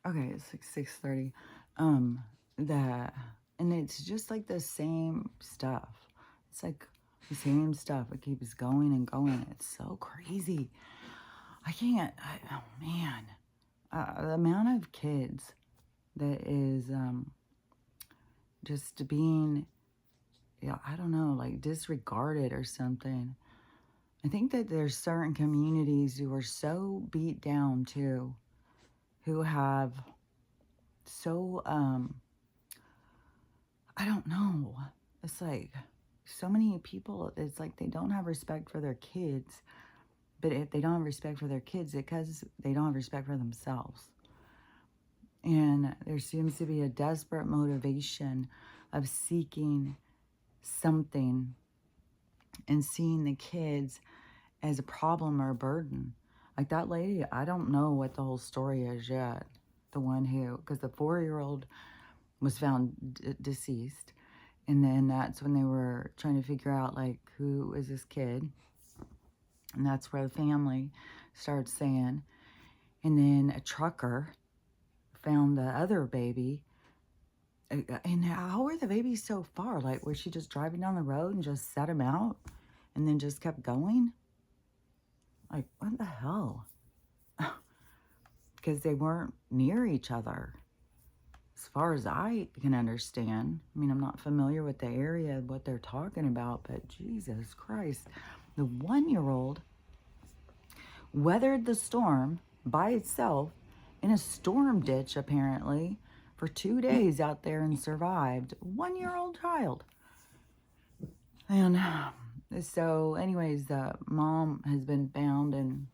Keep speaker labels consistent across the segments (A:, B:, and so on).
A: Okay, it's like 6:30. Um, that and it's just like the same stuff. It's like the same stuff. It keeps going and going. It's so crazy. I can't. Oh man, the amount of kids that is just being, yeah, I don't know, like disregarded or something. I think that there's certain communities who are so beat down too, who have so I don't know. It's like so many people, it's like they don't have respect for their kids. But if they don't have respect for their kids, it's because they don't have respect for themselves. And there seems to be a desperate motivation of seeking something and seeing the kids as a problem or a burden. Like that lady, I don't know what the whole story is yet. The one who, because the 4-year-old was found deceased. And then that's when they were trying to figure out, like, who is this kid? And that's where the family started saying. And then a trucker found the other baby. And how were the babies so far? Like, was she just driving down the road and just set him out and then just kept going? Like, what the hell? Because they weren't near each other, as far as I can understand. I mean, I'm not familiar with the area, what they're talking about, but Jesus Christ. The 1-year-old weathered the storm by itself in a storm ditch, apparently, for 2 days out there and survived. 1-year-old child. And so, anyways, the mom has been found and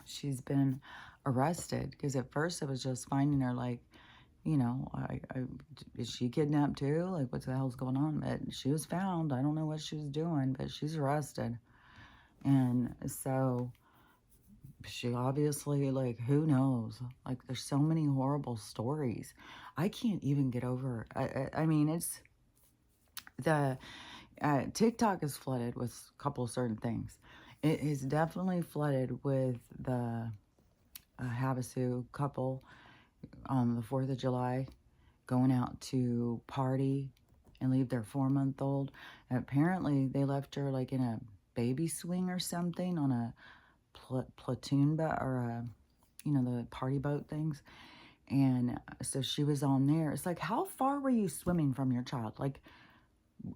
A: she's been arrested because at first it was just finding her like, you know, is she kidnapped too? Like, what the hell's going on? But she was found. I don't know what she was doing, but she's arrested. And so she obviously, like, who knows? Like, there's so many horrible stories. I can't even get over. I mean, it's the TikTok is flooded with a couple of certain things. It is definitely flooded with the Havasu couple on the 4th of July going out to party and leave their 4-month-old. Apparently, they left her like in a baby swing or something on a platoon boat or a, you know, the party boat things. And so she was on there. It's like, how far were you swimming from your child? Like,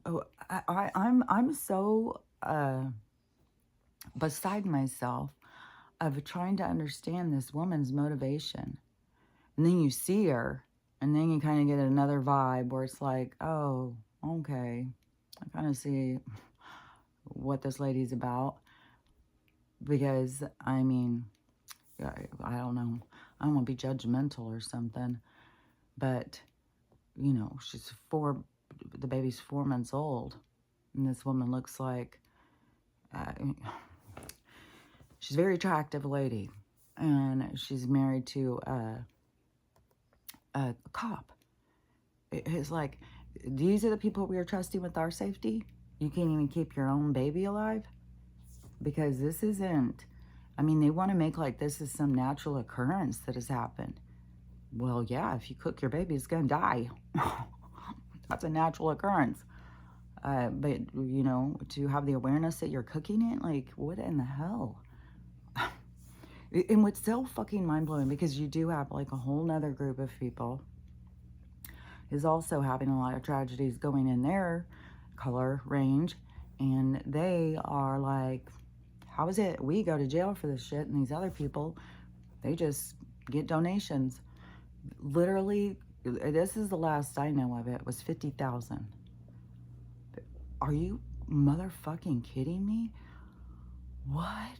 A: oh, I'm so beside myself of trying to understand this woman's motivation. And then you see her, and then you kind of get another vibe where it's like, oh, okay, I kind of see what this lady's about. Because, I mean, I don't know. I don't want to be judgmental or something. But, you know, the baby's 4 months old. And this woman looks like, uh, she's a very attractive lady. And she's married to a cop. It's like, these are the people we are trusting with our safety? You can't even keep your own baby alive? Because this isn't, I mean, they want to make like this is some natural occurrence that has happened. Well, yeah, if you cook your baby, it's going to die. That's a natural occurrence. But, you know, to have the awareness that you're cooking it, like, what in the hell? And what's so fucking mind-blowing, because you do have like a whole nother group of people is also having a lot of tragedies going in their color range, and they are like, how is it we go to jail for this shit and these other people, they just get donations? Literally, this is the last I know of it, was 50,000. Are you motherfucking kidding me? What?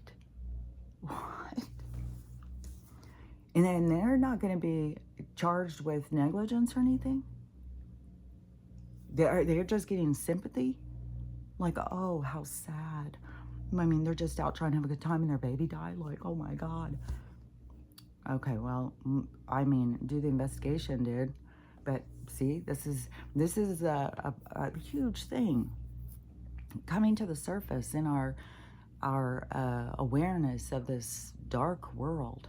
A: And then they're not going to be charged with negligence or anything? They're just getting sympathy? Like, oh, how sad. I mean, they're just out trying to have a good time and their baby died. Like, oh my God. Okay, well, I mean, do the investigation, dude. But see, this is a huge thing coming to the surface in our awareness of this dark world.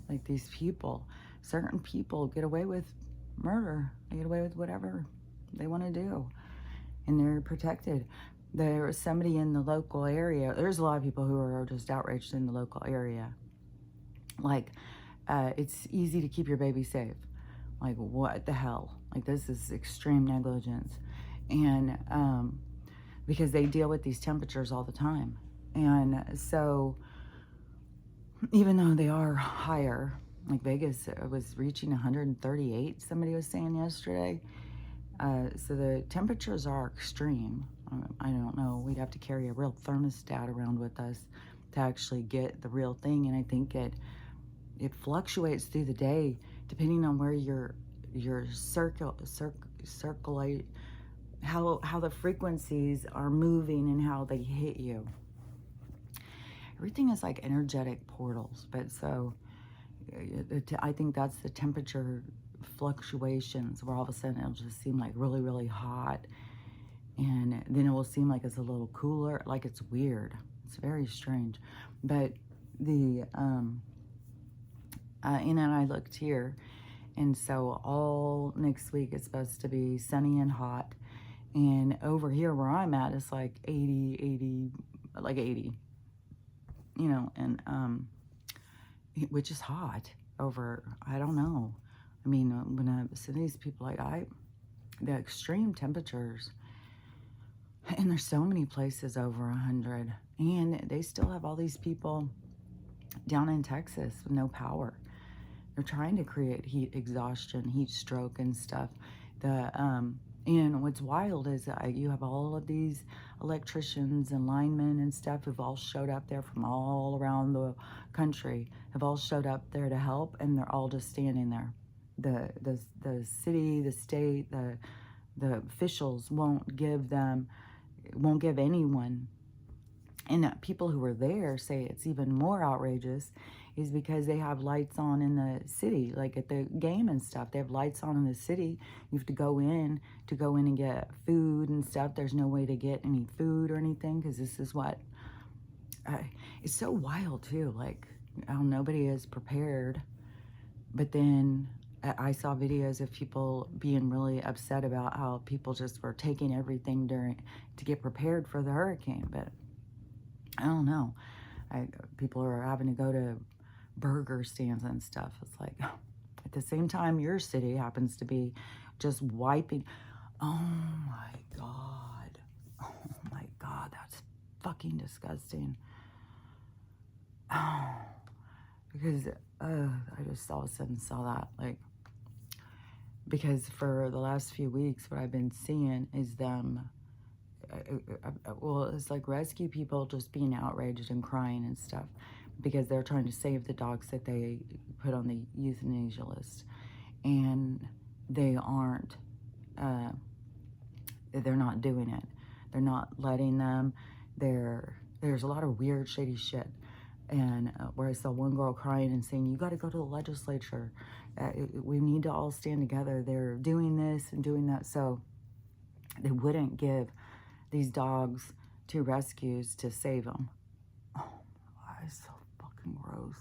A: Like these people certain people get away with murder. They get away with whatever they want to do, and they're protected. There was somebody in the local area. There's a lot of people who are just outraged in the local area. Like, it's easy to keep your baby safe. Like, what the hell? Like, this is extreme negligence. And because they deal with these temperatures all the time. And so, even though they are higher, like Vegas was reaching 138, somebody was saying yesterday. So the temperatures are extreme. I don't know. We'd have to carry a real thermostat around with us to actually get the real thing. And I think it fluctuates through the day depending on where your circulate, how the frequencies are moving and how they hit you. Everything is like energetic portals, but so I think that's the temperature fluctuations where all of a sudden it'll just seem like really, really hot, and then it will seem like it's a little cooler. Like, it's weird. It's very strange. But the and then I looked here, and so all next week it's supposed to be sunny and hot, and over here where I'm at it's like 80, like 80, you know, and which is hot over, I don't know. I mean, when I see these people, like, the extreme temperatures, and there's so many places over 100, and they still have all these people down in Texas with no power. They're trying to create heat exhaustion, heat stroke and stuff. And what's wild is that you have all of these electricians and linemen and stuff who've all showed up there from all around the country, have all showed up there to help, and they're all just standing there. The city, the state, the officials won't give anyone. And people who are there say it's even more outrageous is because they have lights on in the city, like at the game and stuff. They have lights on in the city. You have to go in and get food and stuff. There's no way to get any food or anything because this is what, it's so wild too. Like, how nobody is prepared. But then I saw videos of people being really upset about how people just were taking everything to get prepared for the hurricane. But I don't know. People are having to go to burger stands and stuff. It's like, at the same time, your city happens to be just wiping. Oh my God. Oh my God. That's fucking disgusting. Oh, because I just all of a sudden saw that. Like, because for the last few weeks, what I've been seeing is them. Well, it's like rescue people just being outraged and crying and stuff because they're trying to save the dogs that they put on the euthanasia list, and they aren't, they're not doing it. They're not letting them. There's a lot of weird, shady shit. And where I saw one girl crying and saying, you got to go to the legislature. We need to all stand together. They're doing this and doing that. So they wouldn't give these dogs to rescues to save them. Oh, it's so fucking gross.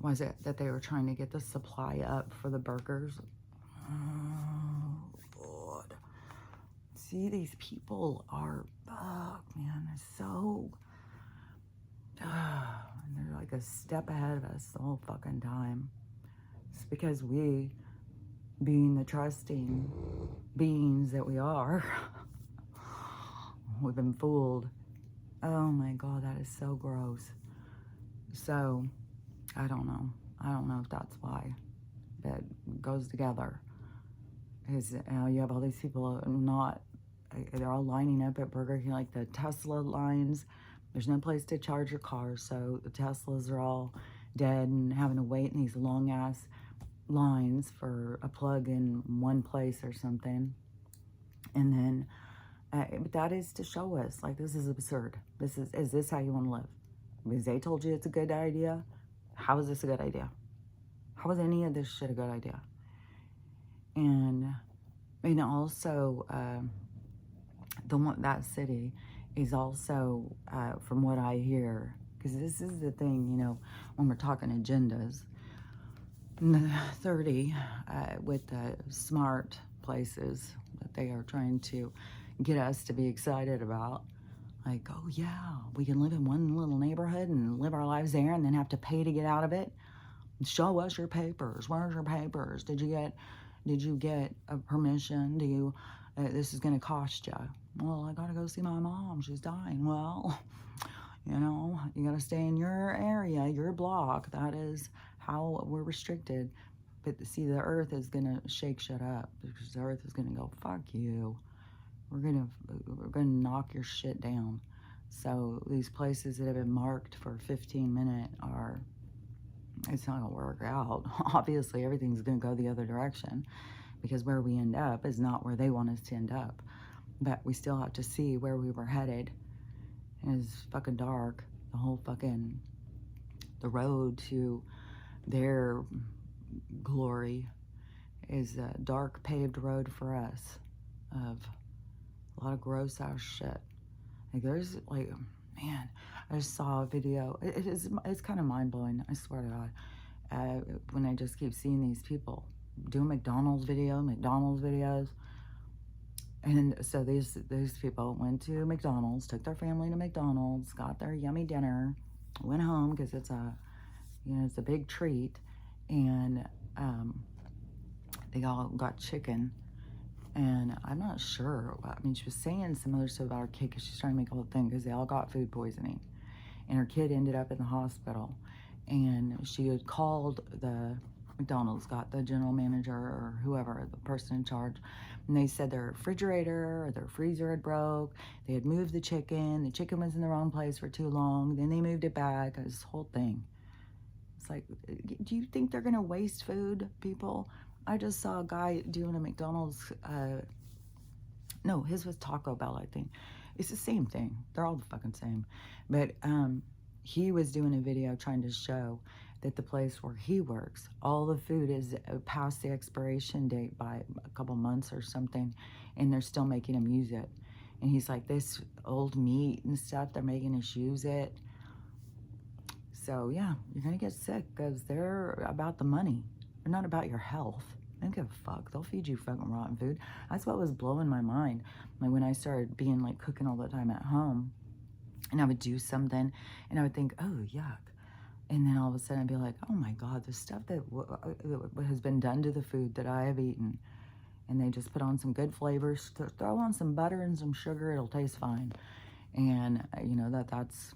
A: Was it that they were trying to get the supply up for the burgers? Oh, God. See, these people are, man, they're so, and they're like a step ahead of us the whole fucking time. It's because we, being the trusting beings that we are, we've been fooled. Oh my God, that is so gross. So, I don't know. I don't know if that's why that goes together. Because you have all these people they're all lining up at Burger King, like the Tesla lines. There's no place to charge your car, so the Teslas are all dead and having to wait in these long-ass lines for a plug in one place or something. And then, but that is to show us, like, this is absurd. Is this how you want to live? Because they told you it's a good idea. How is this a good idea? How is any of this shit a good idea? And also, that city is also, from what I hear, because this is the thing, when we're talking agendas, 30 with the smart places that they are trying to get us to be excited about. Like, oh yeah, we can live in one little neighborhood and live our lives there and then have to pay to get out of it. Show us your papers. Where's your papers? Did you get a permission? Do you, this is going to cost you. Well, I got to go see my mom. She's dying. Well, you know, you got to stay in your area, your block. That is how we're restricted. But see, the earth is going to shake shit up because the earth is going to go, fuck you. We're gonna knock your shit down. So these places that have been marked for 15 minutes are, it's not gonna work out. Obviously, everything's gonna go the other direction because where we end up is not where they want us to end up. But we still have to see where we were headed. And it's fucking dark. The whole fucking, the road to their glory is a dark paved road for us of a lot of gross ass shit. Like there's like, man, I just saw a video. It's kind of mind blowing. I swear to God. When I just keep seeing these people do McDonald's videos, and so these people went to McDonald's, took their family to McDonald's, got their yummy dinner, went home because it's a, you know, it's a big treat, and they all got chicken. And I'm not sure. I mean, she was saying some other stuff about her kid because she's trying to make a whole thing because they all got food poisoning. And her kid ended up in the hospital. And she had called the McDonald's, got the general manager or whoever, the person in charge. And they said their refrigerator or their freezer had broke. They had moved the chicken. The chicken was in the wrong place for too long. Then they moved it back. This whole thing. It's like, do you think they're going to waste food, people? I just saw a guy doing a McDonald's, no, his was Taco Bell, I think. It's the same thing. They're all the fucking same. But he was doing a video trying to show that the place where he works, all the food is past the expiration date by a couple months or something, and they're still making him use it. And he's like, this old meat and stuff, they're making us use it. So yeah, you're gonna get sick because they're about the money. They're not about your health. They don't give a fuck. They'll feed you fucking rotten food. That's what was blowing my mind. Like when I started being like cooking all the time at home, and I would do something, and I would think, oh yuck, and then all of a sudden I'd be like, oh my God, the stuff that has been done to the food that I have eaten, and they just put on some good flavors, throw on some butter and some sugar, it'll taste fine, and you know that's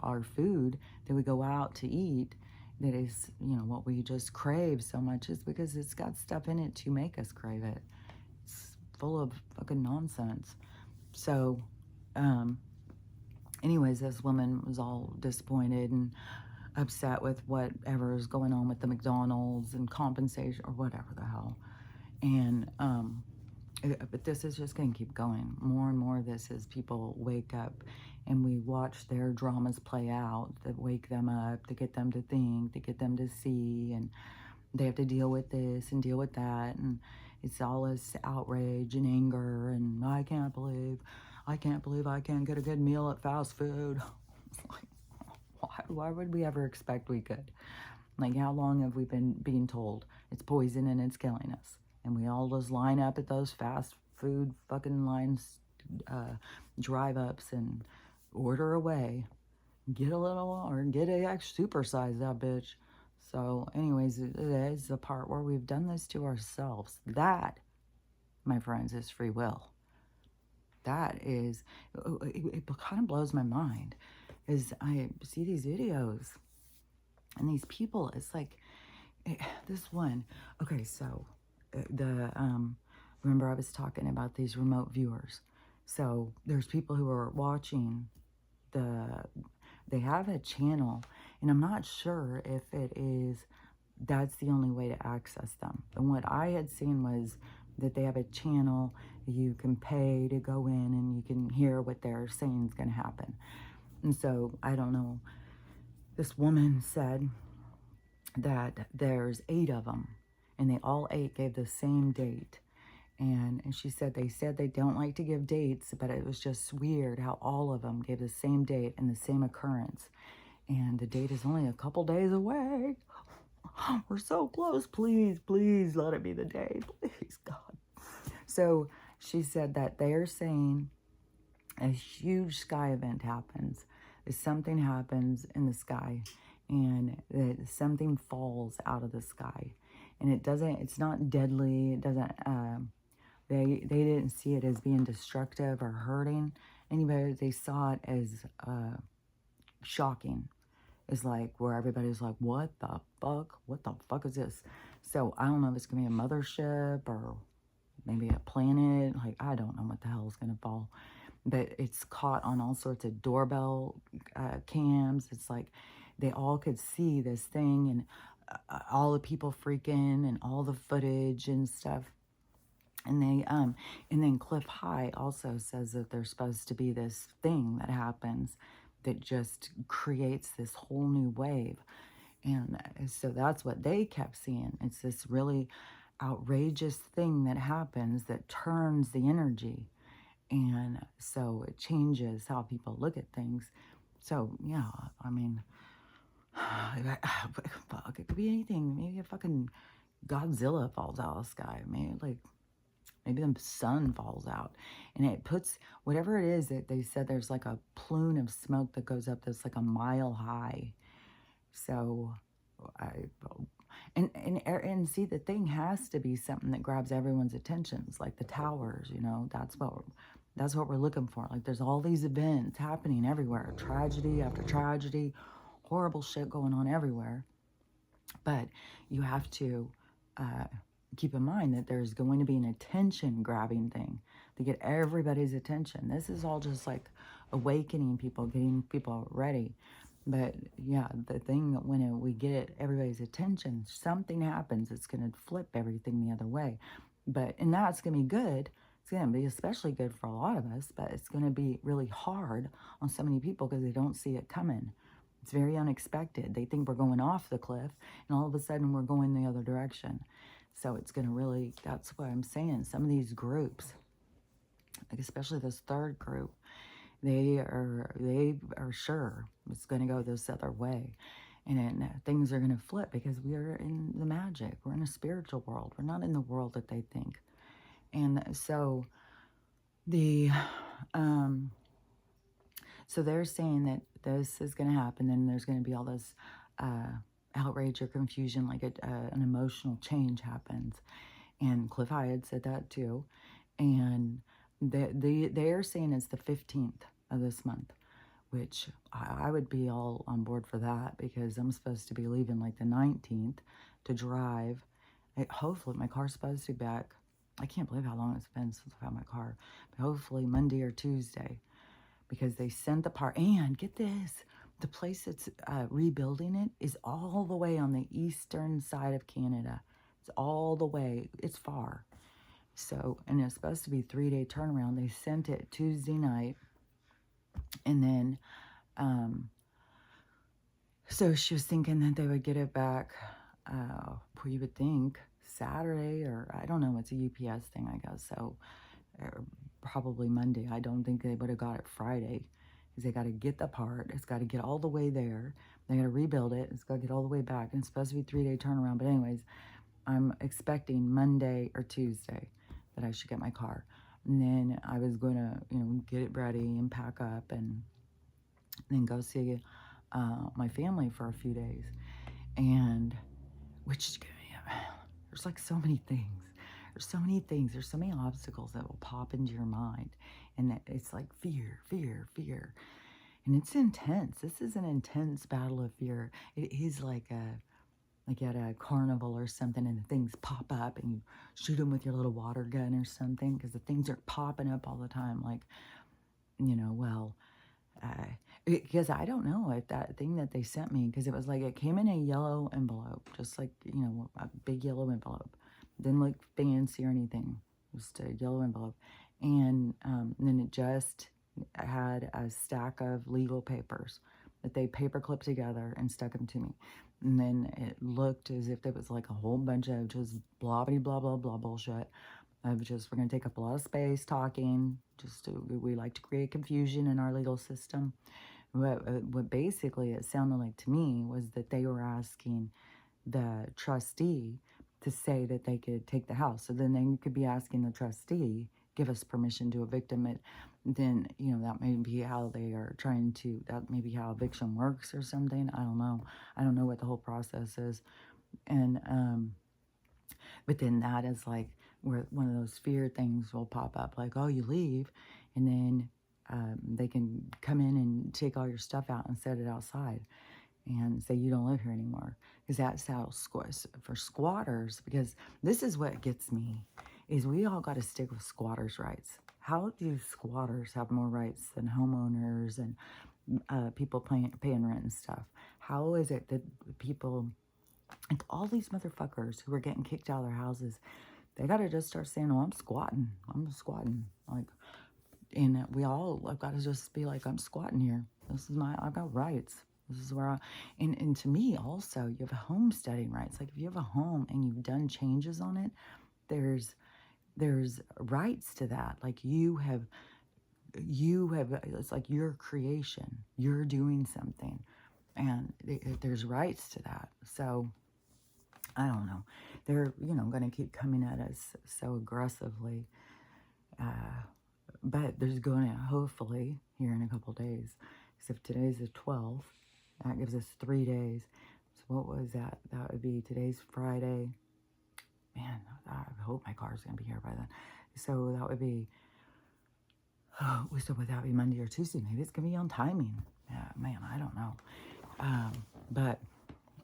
A: our food that we go out to eat. That is, you know, what we just crave so much is because it's got stuff in it to make us crave it. It's full of fucking nonsense. So, anyways, this woman was all disappointed and upset with whatever is going on with the McDonald's and compensation or whatever the hell. And, but this is just going to keep going. More and more of this as people wake up and we watch their dramas play out that wake them up, to get them to think, to get them to see, and they have to deal with this and deal with that, and it's all this outrage and anger, and I can't believe I can't get a good meal at fast food. Like, why would we ever expect we could? Like, how long have we been being told it's poison and it's killing us? And we all just line up at those fast food fucking lines, drive-ups, and order away. Get a little, or get a supersize that bitch. So anyways, it is the part where we've done this to ourselves. That, my friends, is free will. That is, it kind of blows my mind. Is I see these videos and these people, it's like, this one, okay, so remember I was talking about these remote viewers. So there's people who are watching they have a channel, and I'm not sure if that's the only way to access them. And what I had seen was that they have a channel, you can pay to go in and you can hear what they're saying is going to happen. And so, I don't know, this woman said that there's 8 of them, and they all 8 gave the same date. And she said they don't like to give dates, but it was just weird how all of them gave the same date and the same occurrence. And the date is only a couple days away. We're so close. Please, please let it be the day. Please, God. So she said that they're saying a huge sky event happens. Something happens in the sky, and that something falls out of the sky, and it's not deadly. It doesn't. They didn't see it as being destructive or hurting anybody. They saw it as shocking. It's like where everybody's like, what the fuck? What the fuck is this? So I don't know if it's gonna be a mothership or maybe a planet. Like, I don't know what the hell is gonna fall. But it's caught on all sorts of doorbell cams. It's like they all could see this thing, and all the people freaking and all the footage and stuff. And and then Cliff High also says that there's supposed to be this thing that happens that just creates this whole new wave. And so that's what they kept seeing. It's this really outrageous thing that happens that turns the energy. And so it changes how people look at things. So, yeah, I mean, fuck, it could be anything. Maybe a fucking Godzilla falls out of the sky. Maybe the sun falls out, and it puts whatever it is that they said there's like a plume of smoke that goes up that's like a mile high. So I and see, the thing has to be something that grabs everyone's attentions, like the towers. That's what we're looking for. Like, there's all these events happening everywhere, tragedy after tragedy, horrible shit going on everywhere. But you have to keep in mind that there's going to be an attention grabbing thing to get everybody's attention. This is all just like awakening people, getting people ready. But yeah, the thing that when we get everybody's attention, something happens. It's going to flip everything the other way. And that's going to be good. It's going to be especially good for a lot of us, but it's going to be really hard on so many people because they don't see it coming. It's very unexpected. They think we're going off the cliff, and all of a sudden we're going the other direction. So it's going to really, that's what I'm saying. Some of these groups, like especially this third group, they are sure it's going to go this other way. And then things are going to flip because we are in the magic. We're in a spiritual world. We're not in the world that they think. And so so they're saying that this is going to happen, and there's going to be all this outrage or confusion, like an emotional change happens. And Cliff High had said that too. And they're saying it's the 15th of this month, which I would be all on board for that, because I'm supposed to be leaving like the 19th to drive. Hopefully my car's supposed to be back. I can't believe how long it's been since I've had my car. But hopefully Monday or Tuesday, because they sent the part. And get this, the place that's rebuilding it is all the way on the eastern side of Canada. It's all the way. It's far. So, and it's supposed to be a 3-day turnaround. They sent it Tuesday night. And then, so she was thinking that they would get it back, we would think, Saturday, or I don't know. It's a UPS thing, I guess. So, probably Monday. I don't think they would have got it Friday, because they got to get the part. It's got to get all the way there. They got to rebuild it. It's got to get all the way back. And it's supposed to be a 3-day turnaround. But anyways, I'm expecting Monday or Tuesday that I should get my car. And then I was going to, get it ready and pack up and then go see my family for a few days. And which, there's like so many things. There's so many things. There's so many obstacles that will pop into your mind. And it's like fear, fear, fear. And it's intense. This is an intense battle of fear. It is like at a carnival or something, and the things pop up and you shoot them with your little water gun or something, because the things are popping up all the time. Like, because I don't know if that thing that they sent me, because it was like, it came in a yellow envelope, just like, a big yellow envelope. Didn't look fancy or anything, just a yellow envelope. And then it just had a stack of legal papers that they paper clipped together and stuck them to me. And then it looked as if there was like a whole bunch of just blah, blah, blah, blah, blah bullshit. Of just, we're going to take up a lot of space talking. We like to create confusion in our legal system. What basically it sounded like to me was that they were asking the trustee to say that they could take the house. So then you could be asking the trustee, give us permission to evict them. Then, you know, that may be how they are trying to, that may be how eviction works or something. I don't know. I don't know what the whole process is. And, but then that is like where one of those fear things will pop up, like, oh, you leave, and then they can come in and take all your stuff out and set it outside and say you don't live here anymore. Because that's how for squatters, because this is what gets me, is we all got to stick with squatters' rights. How do squatters have more rights than homeowners and people paying rent and stuff? How is it that people, like all these motherfuckers who are getting kicked out of their houses, they got to just start saying, oh, I'm squatting. I'm squatting. Like, and we all have got to just be like, I'm squatting here. This is I've got rights. This is where and to me also, you have homesteading rights. Like if you have a home and you've done changes on it, there's rights to that. Like you have, it's like your creation. You're doing something. And there's rights to that. So, I don't know. They're, you know, going to keep coming at us so aggressively. But there's going to, hopefully, here in a couple days, because if today's the 12th, that gives us 3 days. So what was that? That would be, today's Friday. Man, I hope my car's going to be here by then. So that would be, so would that be Monday or Tuesday? Maybe it's going to be on timing. Yeah, man, I don't know. But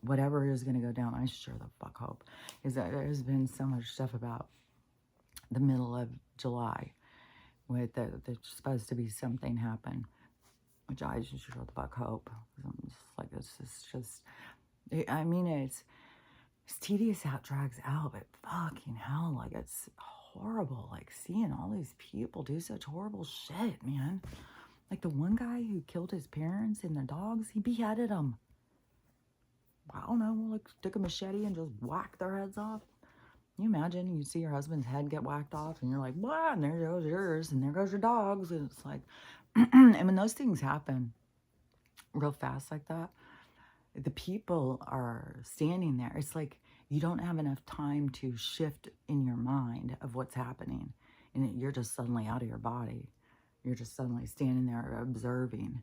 A: whatever is going to go down, I sure the fuck hope. Is that there's been so much stuff about the middle of July with there's supposed to be something happen, which I just sure the fuck hope. I'm just like, it's just, I mean, it's tedious how it drags out, but fucking hell, like it's horrible, like seeing all these people do such horrible shit, man. Like the one guy who killed his parents and the dogs, he beheaded them. I don't know, like stick a machete and just whack their heads off. Can you imagine you see your husband's head get whacked off and you're like, what? And there goes yours and there goes your dogs. And it's like, and when those things happen real fast like that, the people are standing there. It's like you don't have enough time to shift in your mind of what's happening. And you're just suddenly out of your body. You're just suddenly standing there observing.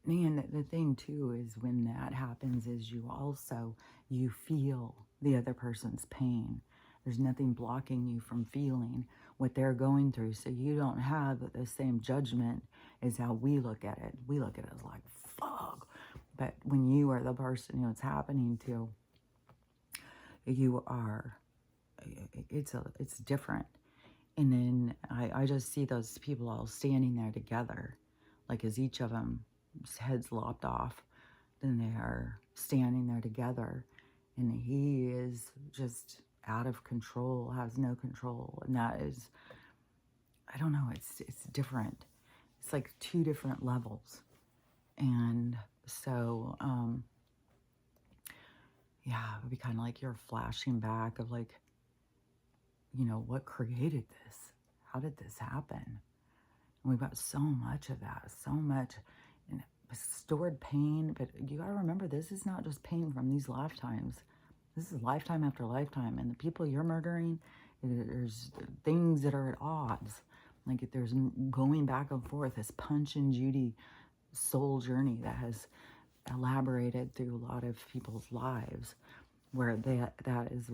A: And the thing too is when that happens is you feel the other person's pain. There's nothing blocking you from feeling what they're going through. So you don't have the same judgment as how we look at it. We look at it as like, fuck. But when you are the person who it's happening to, you are, it's different. And then I just see those people all standing there together, like as each of them heads lopped off, then they are standing there together, and he is just out of control, has no control, and that is, I don't know, it's different. It's like two different levels, and so yeah, it would be kind of like you're flashing back of like, you know, what created this? How did this happen? And we've got so much of that, so much stored pain. But you got to remember, this is not just pain from these lifetimes. This is lifetime after lifetime. And the people you're murdering, there's things that are at odds. Like there's going back and forth, this Punch and Judy soul journey that has elaborated through a lot of people's lives, where that is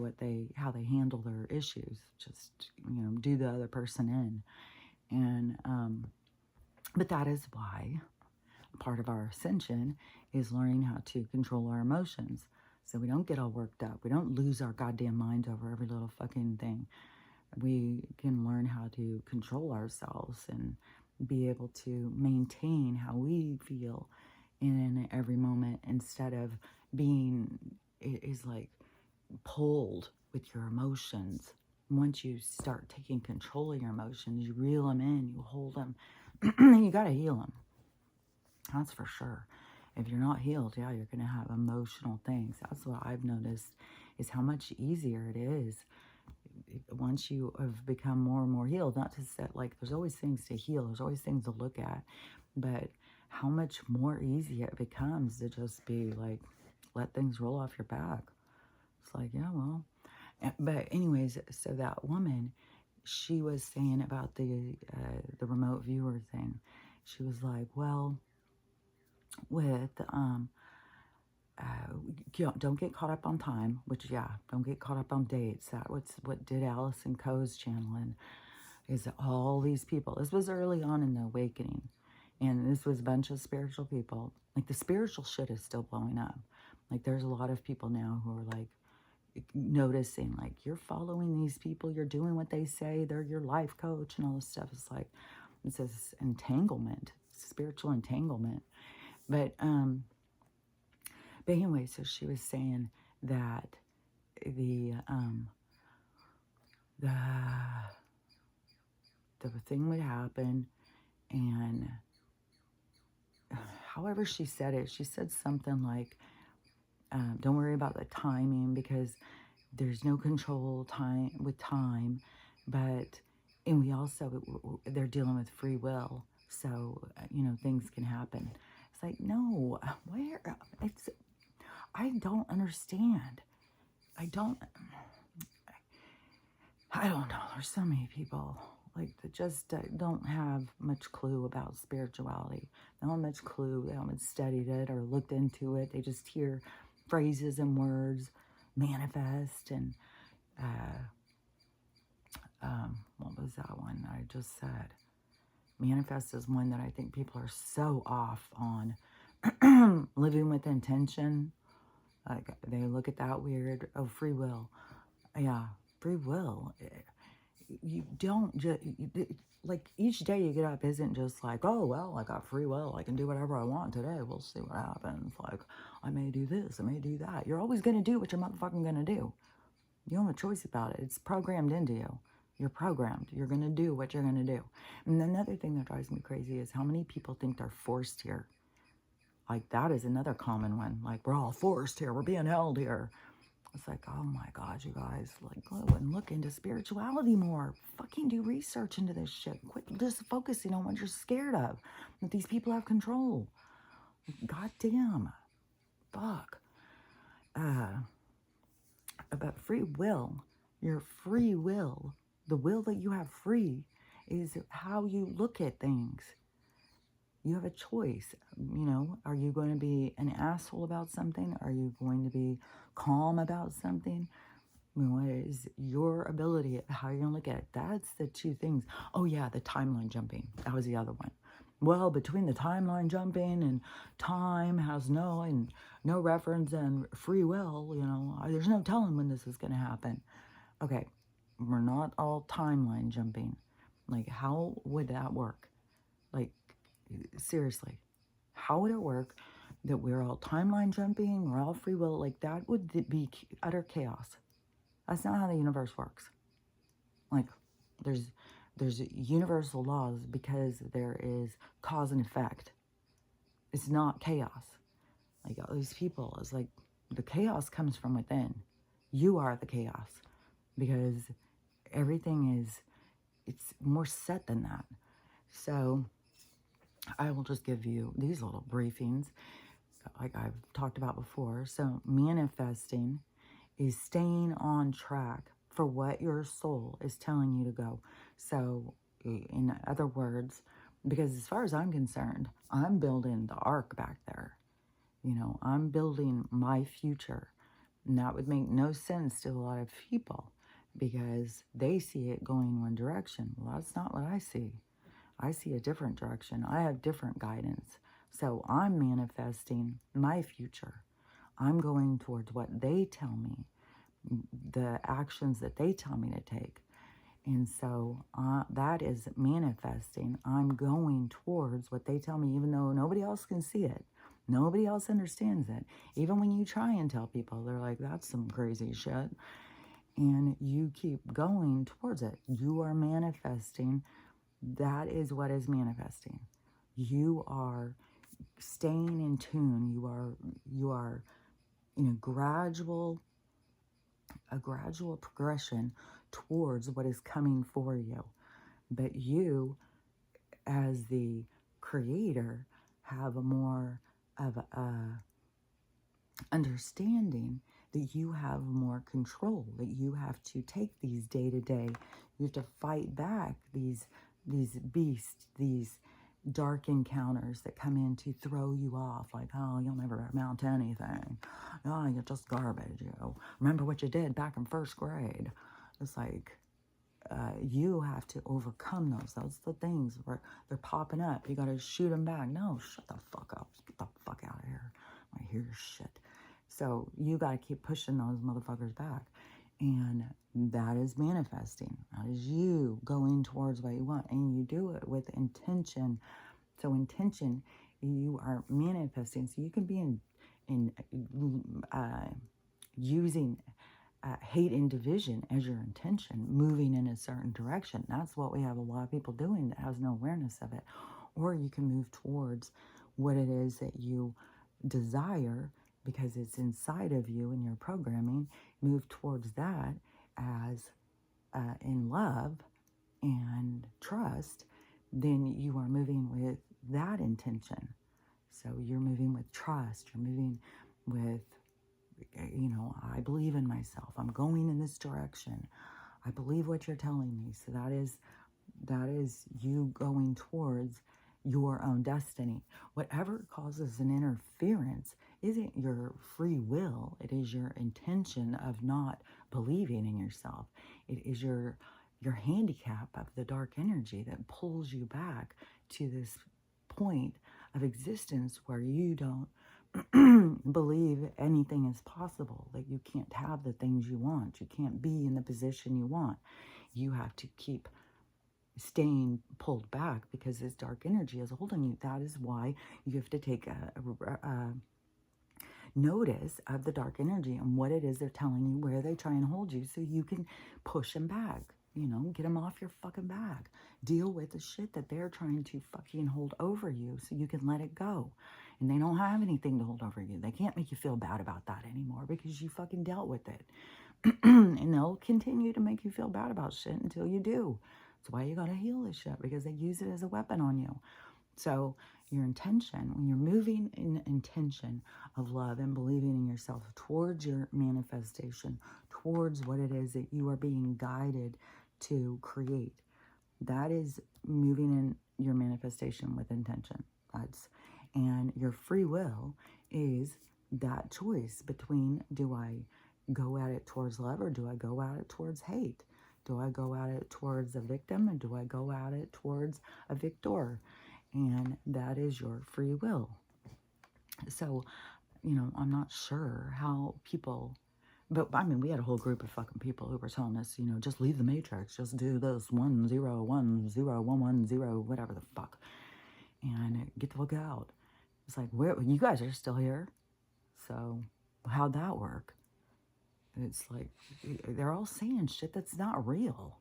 A: how they handle their issues. Just, you know, do the other person in. And but that is why part of our ascension is learning how to control our emotions, so we don't get all worked up. We don't lose our goddamn mind over every little fucking thing. We can learn how to control ourselves and be able to maintain how we feel in every moment, instead of being is like pulled with your emotions. Once you start taking control of your emotions, you reel them in, you hold them, you got to heal them. That's for sure. If you're not healed, yeah, you're going to have emotional things. That's what I've noticed, is how much easier it is once you have become more and more healed. Not to say, like, there's always things to heal, there's always things to look at, but how much more easy it becomes to just be like, let things roll off your back. It's like, yeah, well. But anyways, so that woman, she was saying about the remote viewer thing. She was like, well, with don't get caught up on time, which, yeah, don't get caught up on dates. That was what did Allison Coe's channel, and is all these people. This was early on in the awakening, and this was a bunch of spiritual people. Like, the spiritual shit is still blowing up. Like, there's a lot of people now who are like noticing, like, you're following these people, you're doing what they say, they're your life coach and all this stuff. It's like, it's this entanglement, spiritual entanglement. But anyway, so she was saying that the the thing would happen, and however she said it, she said something like, don't worry about the timing because there's no control with time, but, and we also, they're dealing with free will, so, things can happen. It's like, no, I don't understand. I don't know. There's so many people like that just don't have much clue about spirituality. They don't have much clue. They haven't studied it or looked into it. They just hear phrases and words, manifest, and what was that one I just said? Manifest is one that I think people are so off on. Living with intention. Like, they look at that weird. Oh, free will. Yeah, free will. You don't just, like, each day you get up isn't just like, oh, well, I got free will. I can do whatever I want today. We'll see what happens. Like, I may do this. I may do that. You're always going to do what you're motherfucking going to do. You don't have a choice about it. It's programmed into you. You're programmed. You're going to do what you're going to do. And another thing that drives me crazy is how many people think they're forced here. Like, that is another common one. Like, we're all forced here. We're being held here. It's like, oh my God, you guys, like, go and look into spirituality more. Fucking do research into this shit. Quit just focusing on what you're scared of. That these people have control. God damn. Fuck. About free will. Your free will, the will that you have free, is how you look at things. You have a choice. Are you going to be an asshole about something? Are you going to be calm about something? What is your ability, how you're going to look at it? That's the two things. Oh, yeah, the timeline jumping. That was the other one. Well, between the timeline jumping and time has no reference and free will, there's no telling when this is going to happen. Okay, we're not all timeline jumping. Like, how would that work? Like, seriously, how would it work that we're all timeline jumping, we're all free will? Like, that would be utter chaos. That's not how the universe works. Like, there's universal laws because there is cause and effect. It's not chaos. Like, all these people, it's like the chaos comes from within. You are the chaos because everything it's more set than that. So I will just give you these little briefings like I've talked about before. So manifesting is staying on track for what your soul is telling you to go. So in other words, because as far as I'm concerned, I'm building the ark back there. I'm building my future. And that would make no sense to a lot of people because they see it going one direction. Well, that's not what I see. I see a different direction. I have different guidance. So I'm manifesting my future. I'm going towards what they tell me, the actions that they tell me to take. And so that is manifesting. I'm going towards what they tell me, even though nobody else can see it. Nobody else understands it. Even when you try and tell people, they're like, that's some crazy shit. And you keep going towards it. You are manifesting. That is what is manifesting. You are staying in tune. You are in a gradual progression towards what is coming for you. But you, as the creator, have a more of a understanding that you have more control, that you have to take these day to day. You have to fight back these beasts, these dark encounters that come in to throw you off, like, oh, you'll never amount to anything. Oh, you're just garbage. Remember what you did back in first grade. It's like, you have to overcome those. Those are the things where they're popping up. You got to shoot them back. No, shut the fuck up. Get the fuck out of here. I hear your shit. So you got to keep pushing those motherfuckers back. And that is manifesting. That is you going towards what you want. And you do it with intention. So intention, you are manifesting. So you can be using hate and division as your intention, moving in a certain direction. That's what we have a lot of people doing that has no awareness of it. Or you can move towards what it is that you desire because it's inside of you in your programming. Move towards that as in love and trust. Then you are moving with that intention. So you're moving with trust. You're moving with, I believe in myself. I'm going in this direction. I believe what you're telling me. So that is you going towards your own destiny. Whatever causes an interference isn't your free will. It is your intention of not believing in yourself. It is your handicap of the dark energy that pulls you back to this point of existence where you don't believe anything is possible, that you can't have the things you want. You can't be in the position you want. You have to keep staying pulled back because this dark energy is holding you. That is why you have to take a notice of the dark energy and what it is they're telling you, where they try and hold you, so you can push them back. Get them off your fucking back. Deal with the shit that they're trying to fucking hold over you so you can let it go. And they don't have anything to hold over you. They can't make you feel bad about that anymore because you fucking dealt with it. And they'll continue to make you feel bad about shit until you do. That's why you gotta heal this shit, because they use it as a weapon on you. So your intention, when you're moving in intention of love and believing in yourself towards your manifestation, towards what it is that you are being guided to create, that is moving in your manifestation with intention. And your free will is that choice between, do I go at it towards love or do I go at it towards hate? Do I go at it towards a victim or do I go at it towards a victor? And that is your free will. So, I'm not sure how people, but I mean, we had a whole group of fucking people who were telling us, just leave the matrix, just do this 1 0 1 0 1 1 0, whatever the fuck, and get the fuck out. It's like, where you guys are still here, so how'd that work? It's like they're all saying shit that's not real.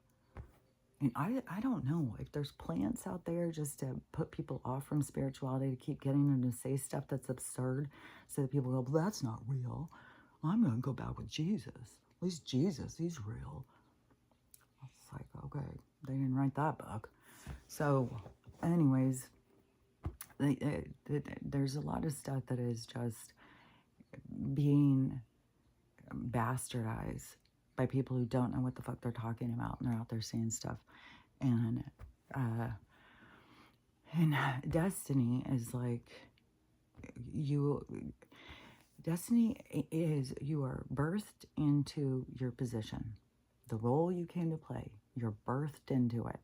A: And I don't know if there's plants out there just to put people off from spirituality, to keep getting them to say stuff that's absurd so that people go, well, that's not real. I'm going to go back with Jesus. At least Jesus, he's real. It's like, okay, they didn't write that book. So anyways, there's a lot of stuff that is just being bastardized by people who don't know what the fuck they're talking about, and they're out there saying stuff. And destiny is like, destiny is, you are birthed into your position. The role you came to play, you're birthed into it.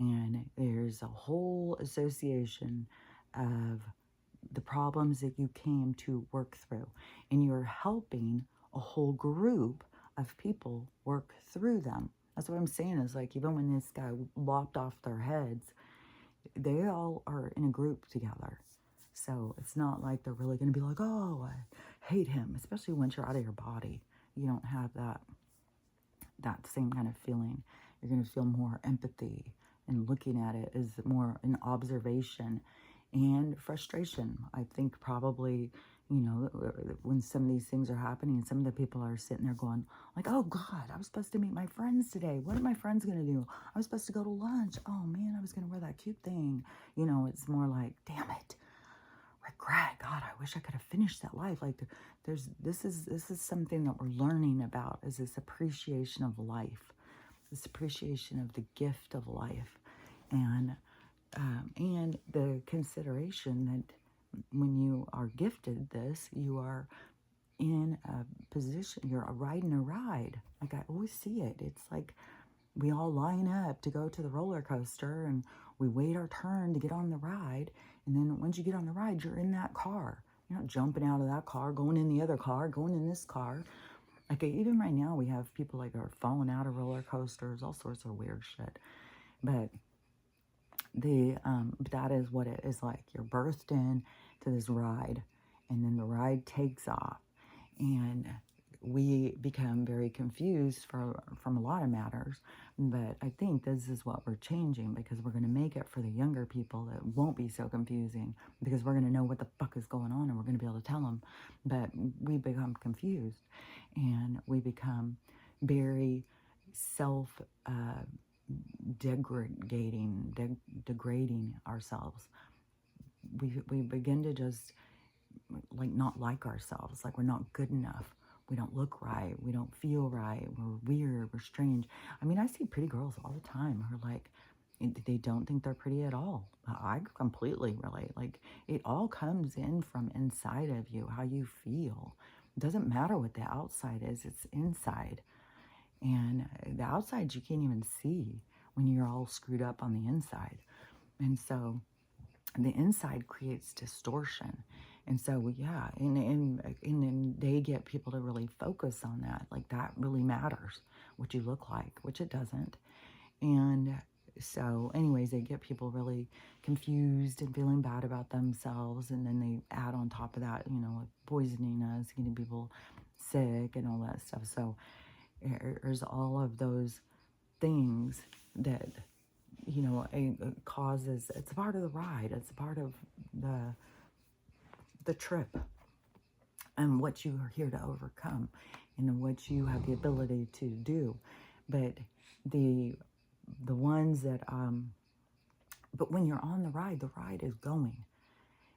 A: And there's a whole association of the problems that you came to work through. And you're helping a whole group of people work through them. That's what I'm saying, is like, even when this guy lopped off their heads, they all are in a group together. So it's not like they're really going to be like, oh, I hate him. Especially once you're out of your body. You don't have that same kind of feeling. You're going to feel more empathy, and looking at it is more an observation and frustration. I think probably, when some of these things are happening, some of the people are sitting there going like, oh God, I was supposed to meet my friends today. What are my friends going to do? I was supposed to go to lunch. Oh man, I was going to wear that cute thing. It's more like, damn it. regret. God, I wish I could have finished that life. Like this is something that we're learning about, is this appreciation of life, this appreciation of the gift of life, and the consideration that when you are gifted this, you are in a position, you're riding a ride. Like I always see it. It's like we all line up to go to the roller coaster and we wait our turn to get on the ride. And then once you get on the ride, you're in that car. You're not jumping out of that car, going in the other car, going in this car. Like even right now, we have people like are falling out of roller coasters, all sorts of weird shit. But that is what it is like. You're birthed in to this ride, and then the ride takes off, and we become very confused from a lot of matters. But I think this is what we're changing, because we're going to make it for the younger people that won't be so confusing, because we're going to know what the fuck is going on and we're going to be able to tell them. But we become confused, and we become very self degrading ourselves. We begin to just like not like ourselves, like we're not good enough. We don't look right. We don't feel right. We're weird. We're strange. I mean, I see pretty girls all the time who are like, they don't think they're pretty at all. I completely relate. Like, it all comes in from inside of you, how you feel. It doesn't matter what the outside is, it's inside. And the outside you can't even see when you're all screwed up on the inside. And so the inside creates distortion. And so, yeah, and then they get people to really focus on that. Like, that really matters, what you look like, which it doesn't. And so, anyways, they get people really confused and feeling bad about themselves. And then they add on top of that, like poisoning us, getting people sick and all that stuff. So there's all of those things that, it causes. It's a part of the ride. It's a part of the trip, and what you are here to overcome, and what you have the ability to do. But the ones that but when you're on the ride is going.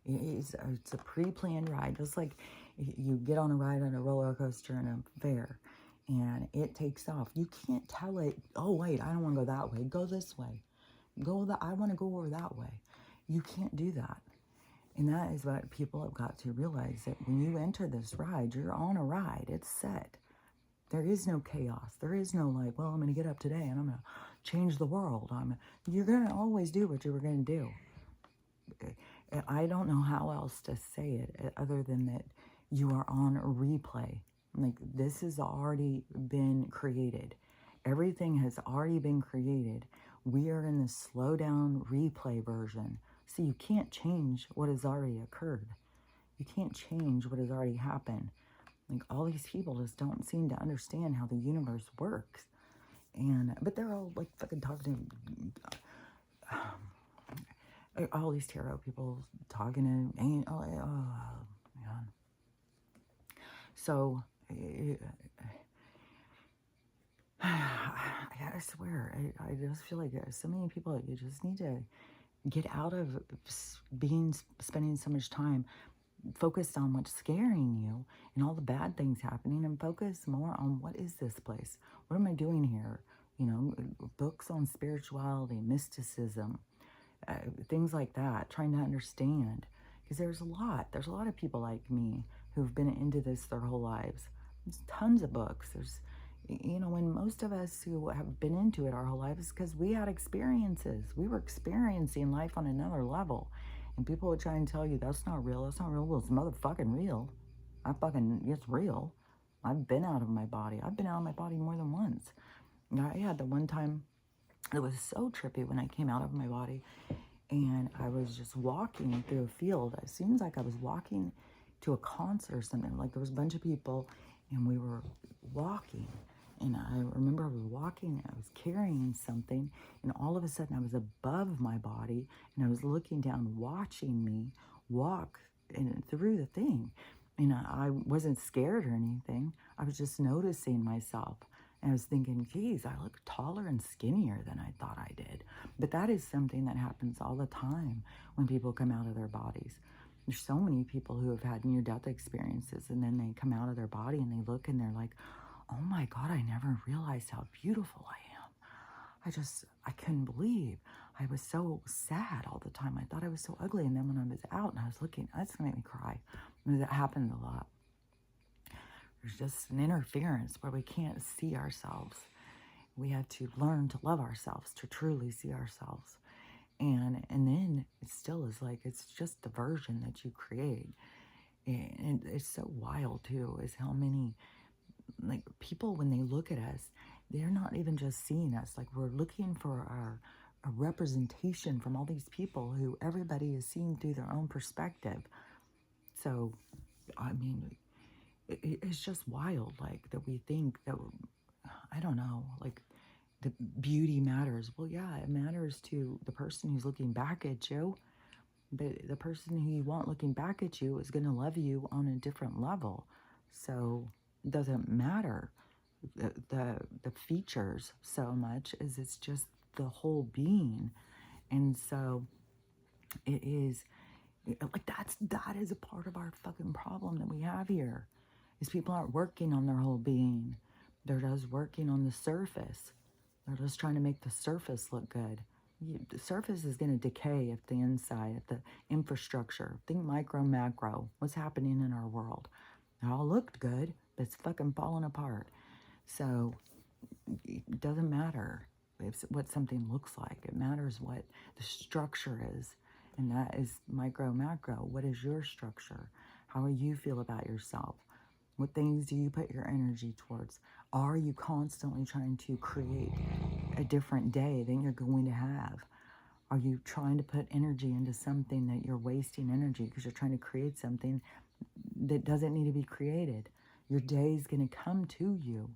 A: It's a pre-planned ride, just like you get on a ride on a roller coaster in a fair, and it takes off. You can't tell it, oh wait, I don't want to go that way, go this way, I want to go over that way. You can't do that. And that is what people have got to realize, that when you enter this ride, you're on a ride. It's set. There is no chaos. There is no like, well, I'm going to get up today and I'm going to change the world. You're going to always do what you were going to do. I don't know how else to say it other than that you are on a replay. Like, this has already been created. Everything has already been created. We are in the slow down replay version. So you can't change what has already occurred. You can't change what has already happened. Like, all these people just don't seem to understand how the universe works. But they're all like fucking talking to all these tarot people talking to, oh man. So I swear, I just feel like so many people, you just need to get out of spending so much time focused on what's scaring you and all the bad things happening, and focus more on, what is this place? What am I doing here? Books on spirituality, mysticism, things like that, trying to understand. Because there's a lot of people like me who've been into this their whole lives. There's tons of books. There's, when most of us who have been into it our whole lives, because we had experiences. We were experiencing life on another level. And people would try and tell you, that's not real, that's not real. Well, it's motherfucking real. It's real. I've been out of my body. I've been out of my body more than once. I had the one time, it was so trippy when I came out of my body, and I was just walking through a field. It seems like I was walking to a concert or something. Like, there was a bunch of people, and we were walking. And I remember I was walking, and I was carrying something, and all of a sudden I was above my body, and I was looking down, watching me walk through the thing. And I wasn't scared or anything. I was just noticing myself. And I was thinking, geez, I look taller and skinnier than I thought I did. But that is something that happens all the time when people come out of their bodies. There's so many people who have had near-death experiences, and then they come out of their body and they look and they're like, oh my God, I never realized how beautiful I am. I couldn't believe. I was so sad all the time. I thought I was so ugly. And then when I was out and I was looking, that's going to make me cry. That happened a lot. There's just an interference where we can't see ourselves. We have to learn to love ourselves, to truly see ourselves. And then it still is like, it's just the version that you create. And it's so wild too, is how many, like, people, when they look at us, they're not even just seeing us. Like, we're looking for a representation from all these people who everybody is seeing through their own perspective. So, I mean, it's just wild, like, that we think that, I don't know, like, the beauty matters. Well, yeah, it matters to the person who's looking back at you, but the person who you want looking back at you is going to love you on a different level. So it doesn't matter the features so much as it's just the whole being. And so it is like, that is a part of our fucking problem that we have here, is people aren't working on their whole being. They're just working on the surface. They're just trying to make the surface look good. The surface is going to decay if the inside, if the infrastructure, think micro, macro, what's happening in our world. It all looked good, but it's fucking falling apart. So it doesn't matter what something looks like. It matters what the structure is. And that is micro, macro. What is your structure? How do you feel about yourself? What things do you put your energy towards? Are you constantly trying to create a different day than you're going to have? Are you trying to put energy into something that you're wasting energy because you're trying to create something that doesn't need to be created? Your day is going to come to you.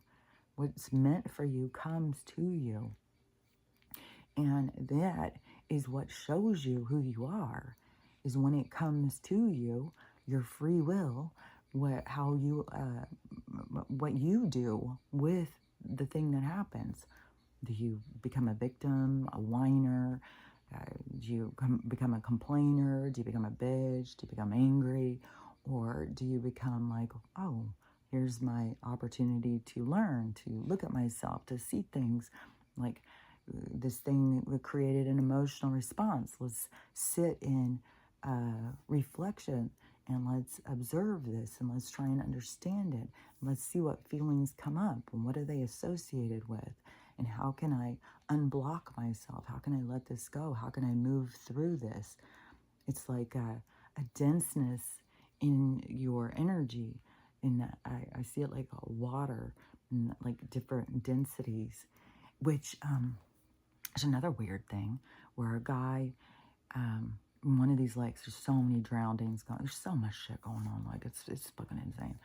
A: What's meant for you comes to you. And that is what shows you who you are, is when it comes to you, your free will, what you do with the thing that happens. Do you become a victim, a whiner? Do you become a complainer? Do you become a bitch? Do you become angry? Or do you become like, oh, here's my opportunity to learn, to look at myself, to see things like this thing that created an emotional response. Let's sit in reflection and let's observe this and let's try and understand it. Let's see what feelings come up and what are they associated with, and how can I unblock myself? How can I let this go? How can I move through this? It's like a denseness in your energy. And I see it like water and like different densities, which is another weird thing where a guy, in one of these lakes, there's so many drownings going. There's so much shit going on. Like, it's fucking insane.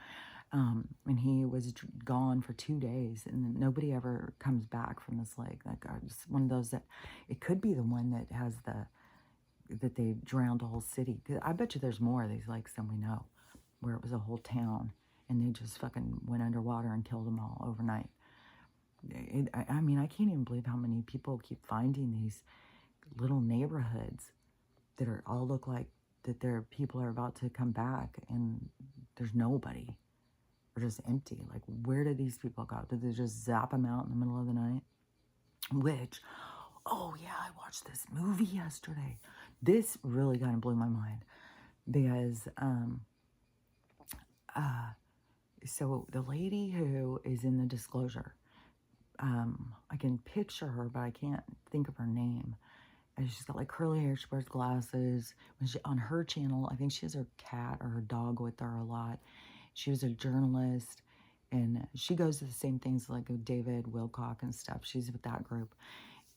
A: And he was gone for 2 days, and nobody ever comes back from this lake. Like, it's one of those that, it could be the one that has that they drowned a whole city. 'Cause I bet you there's more of these lakes than we know, where it was a whole town, and they just fucking went underwater and killed them all overnight. I mean, I can't even believe how many people keep finding these little neighborhoods that all look like that their people are about to come back, and there's nobody. They're just empty. Like, where did these people go? Did they just zap them out in the middle of the night? Which, oh yeah, I watched this movie yesterday. This really kind of blew my mind because, so the lady who is in the disclosure, I can picture her, but I can't think of her name. And she's got like curly hair, she wears glasses. When on her channel, I think she has her cat or her dog with her a lot. She was a journalist, and she goes to the same things like with David Wilcock and stuff. She's with that group.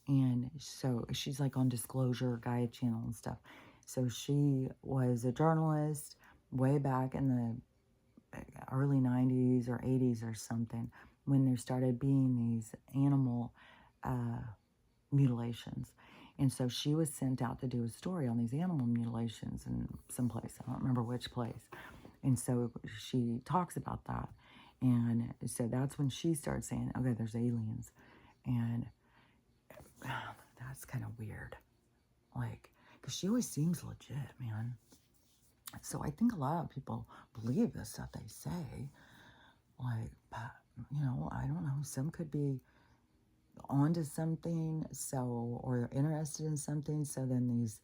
A: And so she's like on Disclosure Gaia channel and stuff. So she was a journalist way back in the early 90s or 80s or something, when there started being these animal mutilations. And so she was sent out to do a story on these animal mutilations in some place. I don't remember which place. And so she talks about that. And so that's when she starts saying, okay, there's aliens. And that's kind of weird. Like, because she always seems legit, man. So I think a lot of people believe the stuff they say. Like, but, I don't know. Some could be onto something, so, or interested in something. So then these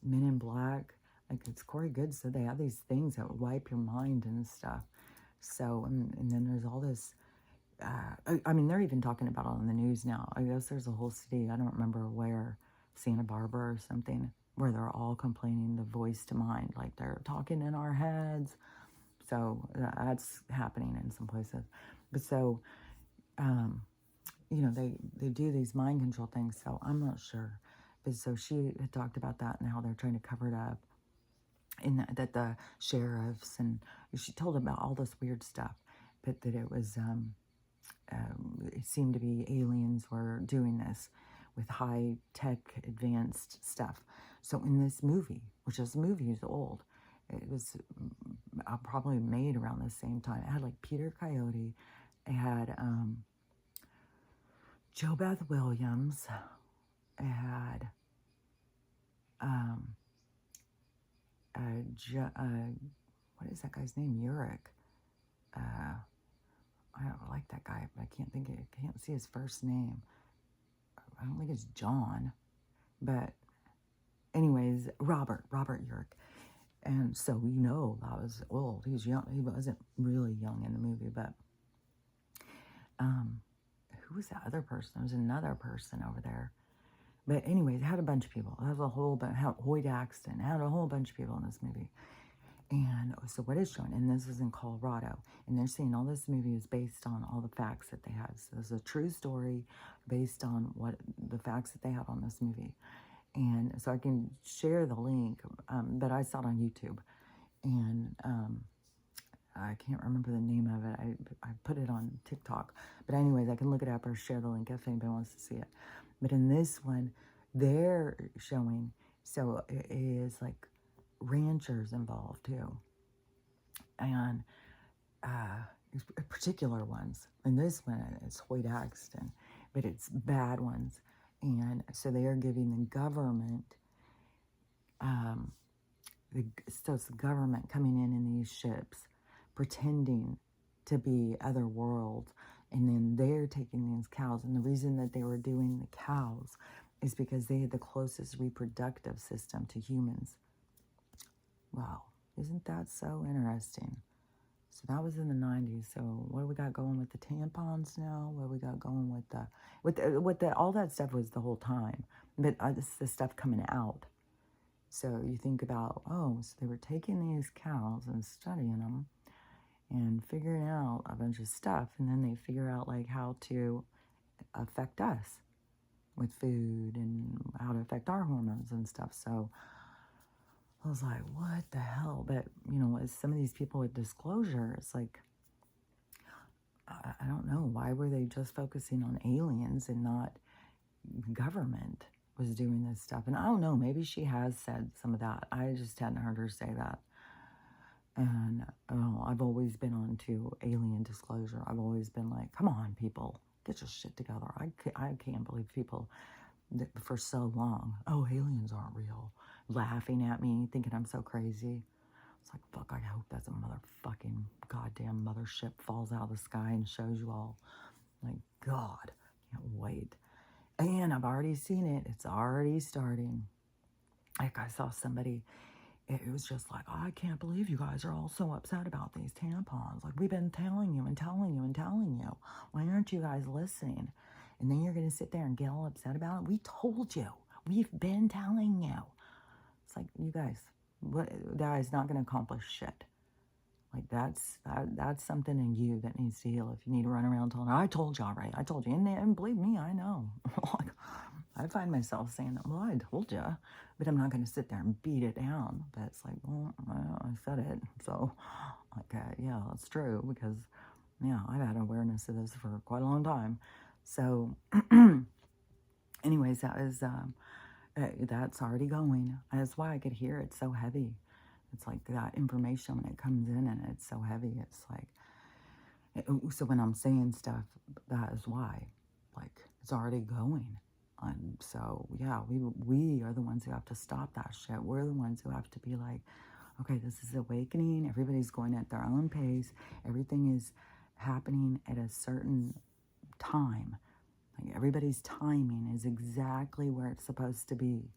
A: Men in Black, like it's Corey Good said, they have these things that wipe your mind and stuff. So, and then there's all this. I mean, they're even talking about it on the news now. I guess there's a whole city, I don't remember where, Santa Barbara or something, where they're all complaining the voice to mind, like they're talking in our heads. So that's happening in some places. But so, they do these mind control things. So I'm not sure. But so she had talked about that and how they're trying to cover it up. And that the sheriffs, and she told about all this weird stuff, but that it was, it seemed to be aliens were doing this with high tech advanced stuff. So in this movie, which this movie is old, it was probably made around the same time. It had like Peter Coyote, it had JoBeth Williams, it had what is that guy's name? Urich. I don't like that guy, but I can't see his first name. I don't think it's John, but anyways, Robert Urich. And so, that was old. He was young. He wasn't really young in the movie, but who was that other person? There was another person over there. But anyways, it had a bunch of people. It had a whole bunch. Hoyt Axton had a whole bunch of people in this movie. And so what is shown, and this is in Colorado, and they're saying all this movie is based on all the facts that they had. So it's a true story based on what the facts that they had on this movie. And so I can share the link, but I saw it on YouTube. And I can't remember the name of it. I put it on TikTok. But anyways, I can look it up or share the link if anybody wants to see it. But in this one, they're showing, so it is like ranchers involved too. And particular ones. In this one, it's Hoyt Axton, but it's bad ones. And so they are giving the government, so it's the government coming in these ships, pretending to be other worlds, and then they're taking these cows. And the reason that they were doing the cows is because they had the closest reproductive system to humans. Wow, isn't that so interesting? So that was in the 90s. So what do we got going with the tampons now? What do we got going with the all that stuff was the whole time, but this is the stuff coming out. So you think about, so they were taking these cows and studying them and figuring out a bunch of stuff, and then they figure out like how to affect us with food and how to affect our hormones and stuff. So I was like, what the hell? But, as some of these people with disclosure, it's like, I don't know. Why were they just focusing on aliens and not government was doing this stuff? And I don't know. Maybe she has said some of that. I just hadn't heard her say that. And I've always been on to alien disclosure. I've always been like, come on, people, get your shit together. I can't believe people that for so long, aliens aren't real, laughing at me, thinking I'm so crazy. It's like, fuck, I hope that's a motherfucking goddamn mothership falls out of the sky and shows you all. Like, God, can't wait. And I've already seen it. It's already starting. Like, I saw somebody, it was just like, I can't believe you guys are all so upset about these tampons. Like, we've been telling you and telling you and telling you. Why aren't you guys listening? And then you're going to sit there and get all upset about it? We told you. We've been telling you. It's like, you guys, that is not going to accomplish shit. Like, that's something in you that needs to heal. If you need to run around telling, I told you already. I told you. And believe me, I know. Like, I find myself saying, well, I told you. But I'm not going to sit there and beat it down. But it's like, well, I said it. So, like, yeah, that's true. Because, yeah, I've had awareness of this for quite a long time. So, anyways, that's already going. That's why I could hear it's so heavy. It's like that information when it comes in and it's so heavy. It's like, so when I'm saying stuff, that is why. Like, it's already going. So, yeah, we are the ones who have to stop that shit. We're the ones who have to be like, okay, this is awakening. Everybody's going at their own pace. Everything is happening at a certain time. Like everybody's timing is exactly where it's supposed to be.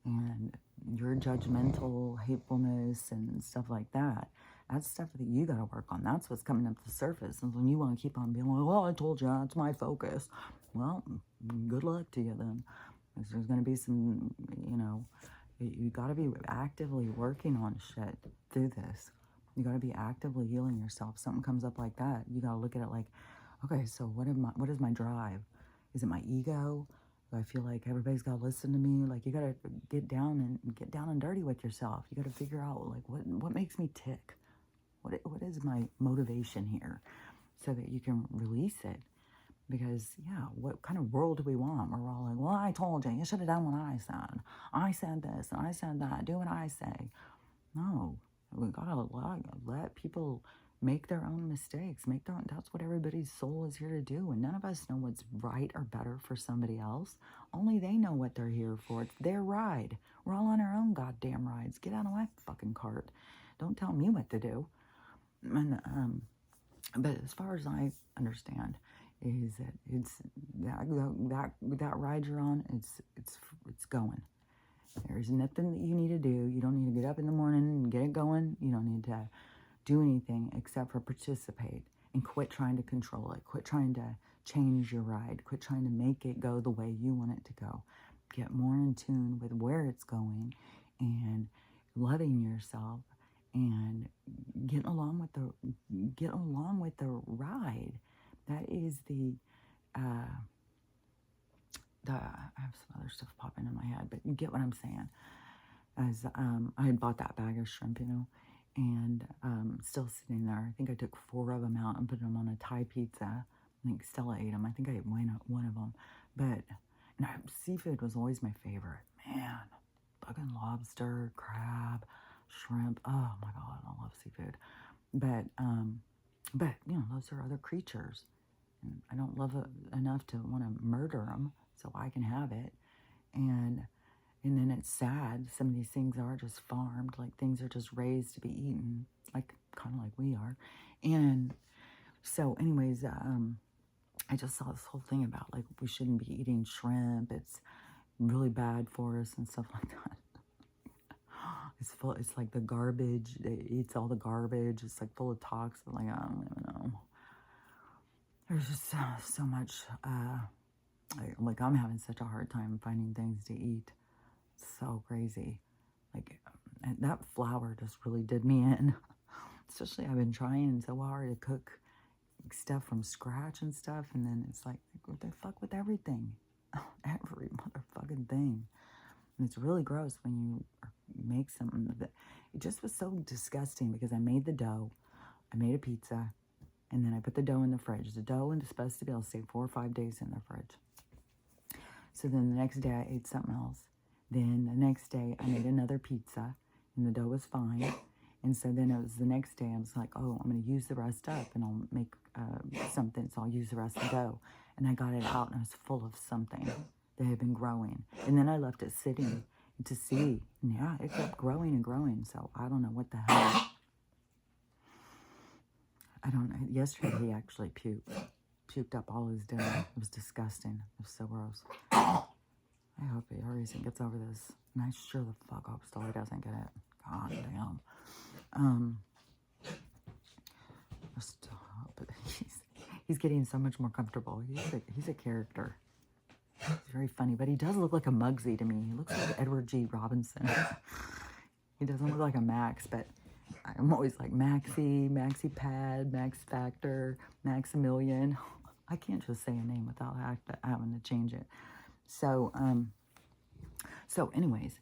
A: And your judgmental hatefulness and stuff like that, that's stuff that you got to work on. That's what's coming up to the surface. And when you want to keep on being like, well, I told you, that's my focus. Well, good luck to you then. Because there's going to be some, you know, you got to be actively working on shit through this. You got to be actively healing yourself. Something comes up like that, you got to look at it like, okay, so what is my drive? Is it my ego? Do I feel like everybody's got to listen to me? Like, you got to get down and dirty with yourself. You got to figure out, like, what makes me tick? What is my motivation here? So that you can release it. Because, yeah, what kind of world do we want? We're all like, well, I told you, you should have done what I said. I said this, and I said that. Do what I say. No, we gotta let people make their own mistakes. Make their own, that's what everybody's soul is here to do. And none of us know what's right or better for somebody else. Only they know what they're here for. It's their ride. We're all on our own goddamn rides. Get out of my fucking cart. Don't tell me what to do. And but as far as I understand, is that it's that ride you're on. It's going. There's nothing that you need to do. You don't need to get up in the morning and get it going. You don't need to do anything except for participate and quit trying to control it. Quit trying to change your ride. Quit trying to make it go the way you want it to go. Get more in tune with where it's going and loving yourself and getting along with the ride. That is I have some other stuff popping in my head, but you get what I'm saying. As I had bought that bag of shrimp, and still sitting there. I think I took 4 of them out and put them on a Thai pizza. I think Stella ate them. I think I ate one of them. But seafood was always my favorite. Man, fucking lobster, crab, shrimp. Oh my God, I love seafood. But those are other creatures. And I don't love it enough to want to murder them so I can have it. And then it's sad. Some of these things are just farmed, like things are just raised to be eaten, like kind of like we are. And so, anyways, I just saw this whole thing about like we shouldn't be eating shrimp. It's really bad for us and stuff like that. It's full. It's like the garbage. It eats all the garbage. It's like full of toxins. Like I don't even know. There's just so much. Like I'm having such a hard time finding things to eat. So crazy. Like that flour just really did me in. Especially I've been trying so hard to cook stuff from scratch and stuff, and then it's like they fuck with everything. Every motherfucking thing. And it's really gross when you make something that it just was so disgusting because I made the dough. I made a pizza, and then I put the dough in the fridge. The dough is supposed to be able to stay 4 or 5 days in the fridge. So then the next day I ate something else. Then the next day I made another pizza, and the dough was fine. And so then it was the next day I was like, oh, I'm going to use the rest up, and I'll make something, so I'll use the rest of the dough. And I got it out, and it was full of something that had been growing. And then I left it sitting to see. And yeah, it kept growing and growing, so I don't know what the hell. I don't know. Yesterday he actually puked up all his dinner. It was disgusting. It was so gross. I hope he hurries and gets over this. And I sure the fuck hope still he doesn't get it. God damn. But he's getting so much more comfortable. He's a character. He's very funny, but he does look like a Muggsy to me. He looks like Edward G. Robinson. He doesn't look like a Max, but I'm always like Maxie, Maxie Pad, Max Factor, Maximilian. I can't just say a name without having to change it. So anyways,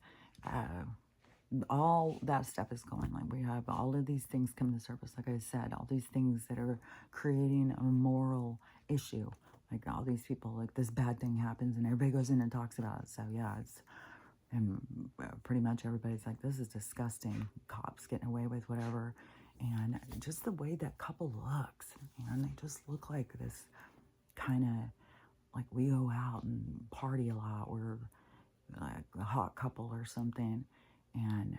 A: all that stuff is going. Like we have all of these things come to the surface. Like I said, all these things that are creating a moral issue. Like all these people, like this bad thing happens and everybody goes in and talks about it. So yeah, and pretty much everybody's like, this is disgusting. Cops getting away with whatever. And just the way that couple looks, man, they just look like this kind of, like we go out and party a lot. We're like a hot couple or something. And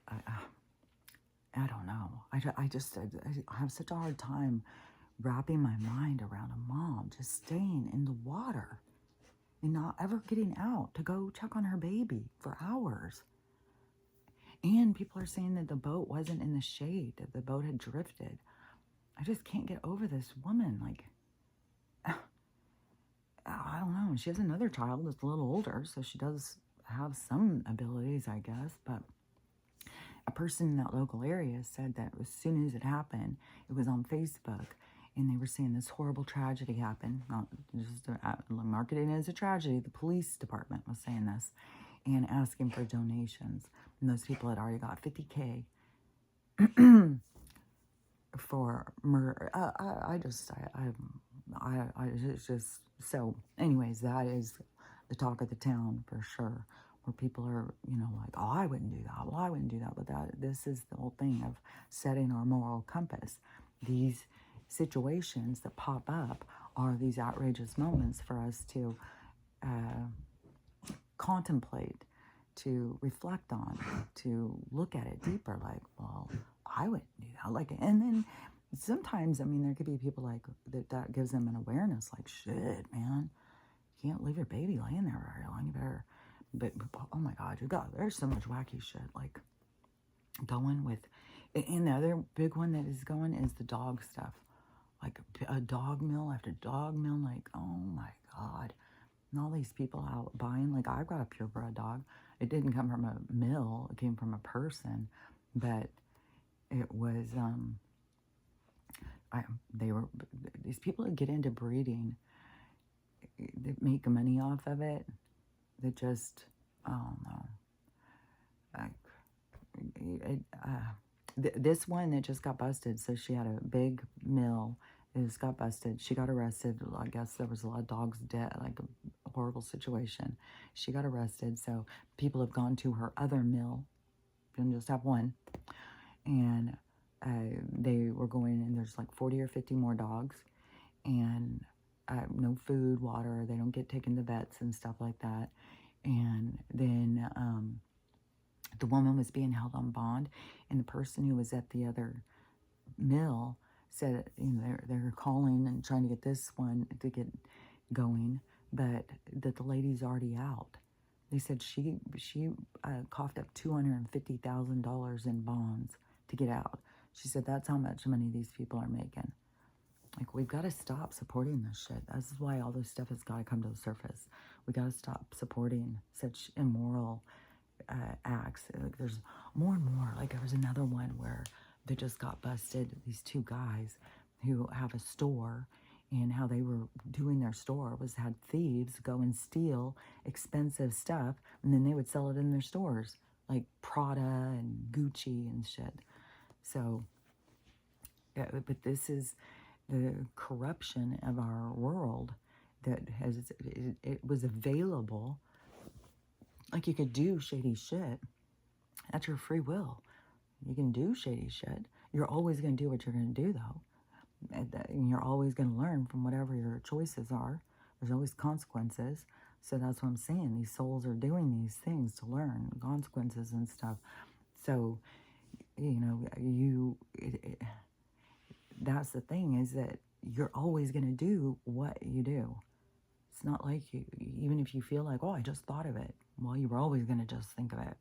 A: I don't know. I have such a hard time wrapping my mind around a mom just staying in the water and not ever getting out to go check on her baby for hours. And people are saying that the boat wasn't in the shade, that the boat had drifted. I just can't get over this woman. Like, I don't know. She has another child that's a little older, so she does have some abilities, I guess. But a person in that local area said that as soon as it happened, it was on Facebook, and they were saying this horrible tragedy happened. Not just marketing as a tragedy. The police department was saying this and asking for donations. And those people had already got $50K for murder. It's just, so anyways, that is the talk of the town for sure, where people are, like, oh, I wouldn't do that. Well, I wouldn't do that. But this is the whole thing of setting our moral compass. These situations that pop up are these outrageous moments for us to contemplate, to reflect on, to look at it deeper, like, well, I wouldn't do that. Like, and then sometimes, there could be people like that gives them an awareness, like, shit, man, you can't leave your baby laying there very long. You better, but oh my God, there's so much wacky shit, like, going with, and the other big one that is going is the dog stuff, like a dog mill after dog mill, like, oh my God. And all these people out buying, like, I've got a purebred dog. It didn't come from a mill. It came from a person. But it was, these people that get into breeding, that make money off of it, that just, I don't know. This one that just got busted, so she had a big mill. It just got busted. She got arrested. I guess there was a lot of dogs dead, like a horrible situation. She got arrested, so people have gone to her other mill. Didn't just have one. And they were going, and there's like 40 or 50 more dogs. And no food, water. They don't get taken to vets and stuff like that. And then the woman was being held on bond. And the person who was at the other mill said, they're calling and trying to get this one to get going, but that the lady's already out. They said she coughed up $250,000 in bonds to get out. She said that's how much money these people are making. Like, we've got to stop supporting this shit. This is why all this stuff has got to come to the surface. We got to stop supporting such immoral acts. Like, there's more and more. Like, there was another one where they just got busted, these two guys who have a store, and how they were doing their store was had thieves go and steal expensive stuff, and then they would sell it in their stores, like Prada and Gucci and shit. So, but this is the corruption of our world that it was available. Like, you could do shady shit. That's your free will. You can do shady shit. You're always going to do what you're going to do, though. And you're always going to learn from whatever your choices are. There's always consequences. So that's what I'm saying. These souls are doing these things to learn consequences and stuff. So, that's the thing, is that you're always going to do what you do. It's not like even if you feel like, oh, I just thought of it. Well, you were always going to just think of it,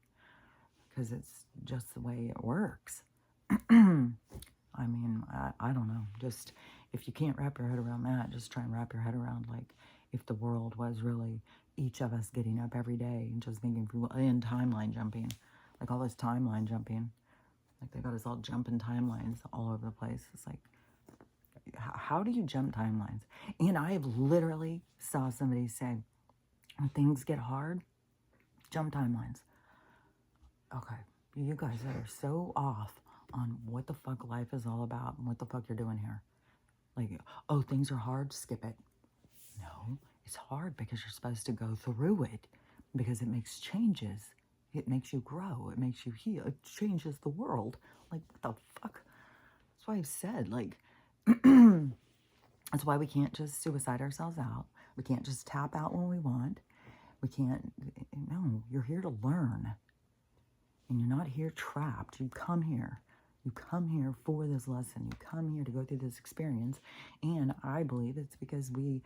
A: because it's just the way it works. I don't know. Just, if you can't wrap your head around that, just try and wrap your head around, like, if the world was really each of us getting up every day and just thinking, and timeline jumping, like all this timeline jumping. Like, they got us all jumping timelines all over the place. It's like, how do you jump timelines? And I have literally saw somebody say, when things get hard, jump timelines. Okay, you guys that are so off on what the fuck life is all about and what the fuck you're doing here. Like, oh, things are hard, skip it. No, it's hard because you're supposed to go through it, because it makes changes. It makes you grow. It makes you heal. It changes the world. Like, what the fuck? That's why I've said, like, that's why we can't just suicide ourselves out. We can't just tap out when we want. We can't, no, you're here to learn. And you're not here trapped. You come here. You come here for this lesson. You come here to go through this experience. And I believe it's because we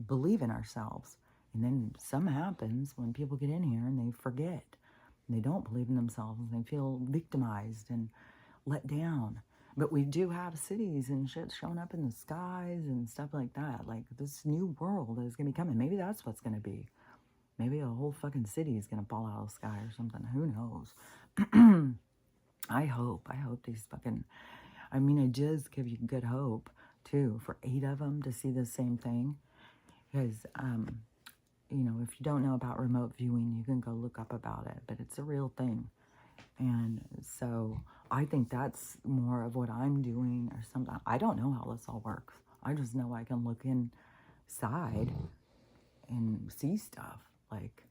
A: believe in ourselves. And then something happens when people get in here and they forget. And they don't believe in themselves. And they feel victimized and let down. But we do have cities and shit showing up in the skies and stuff like that. Like this new world is going to be coming. Maybe that's what's going to be. Maybe a whole fucking city is going to fall out of the sky or something. Who knows? I hope these fucking, I mean, it does give you good hope, too, for 8 of them to see the same thing. Because, you know, if you don't know about remote viewing, you can go look up about it. But it's a real thing. And so I think that's more of what I'm doing or something. I don't know how this all works. I just know I can look inside and see stuff. Like,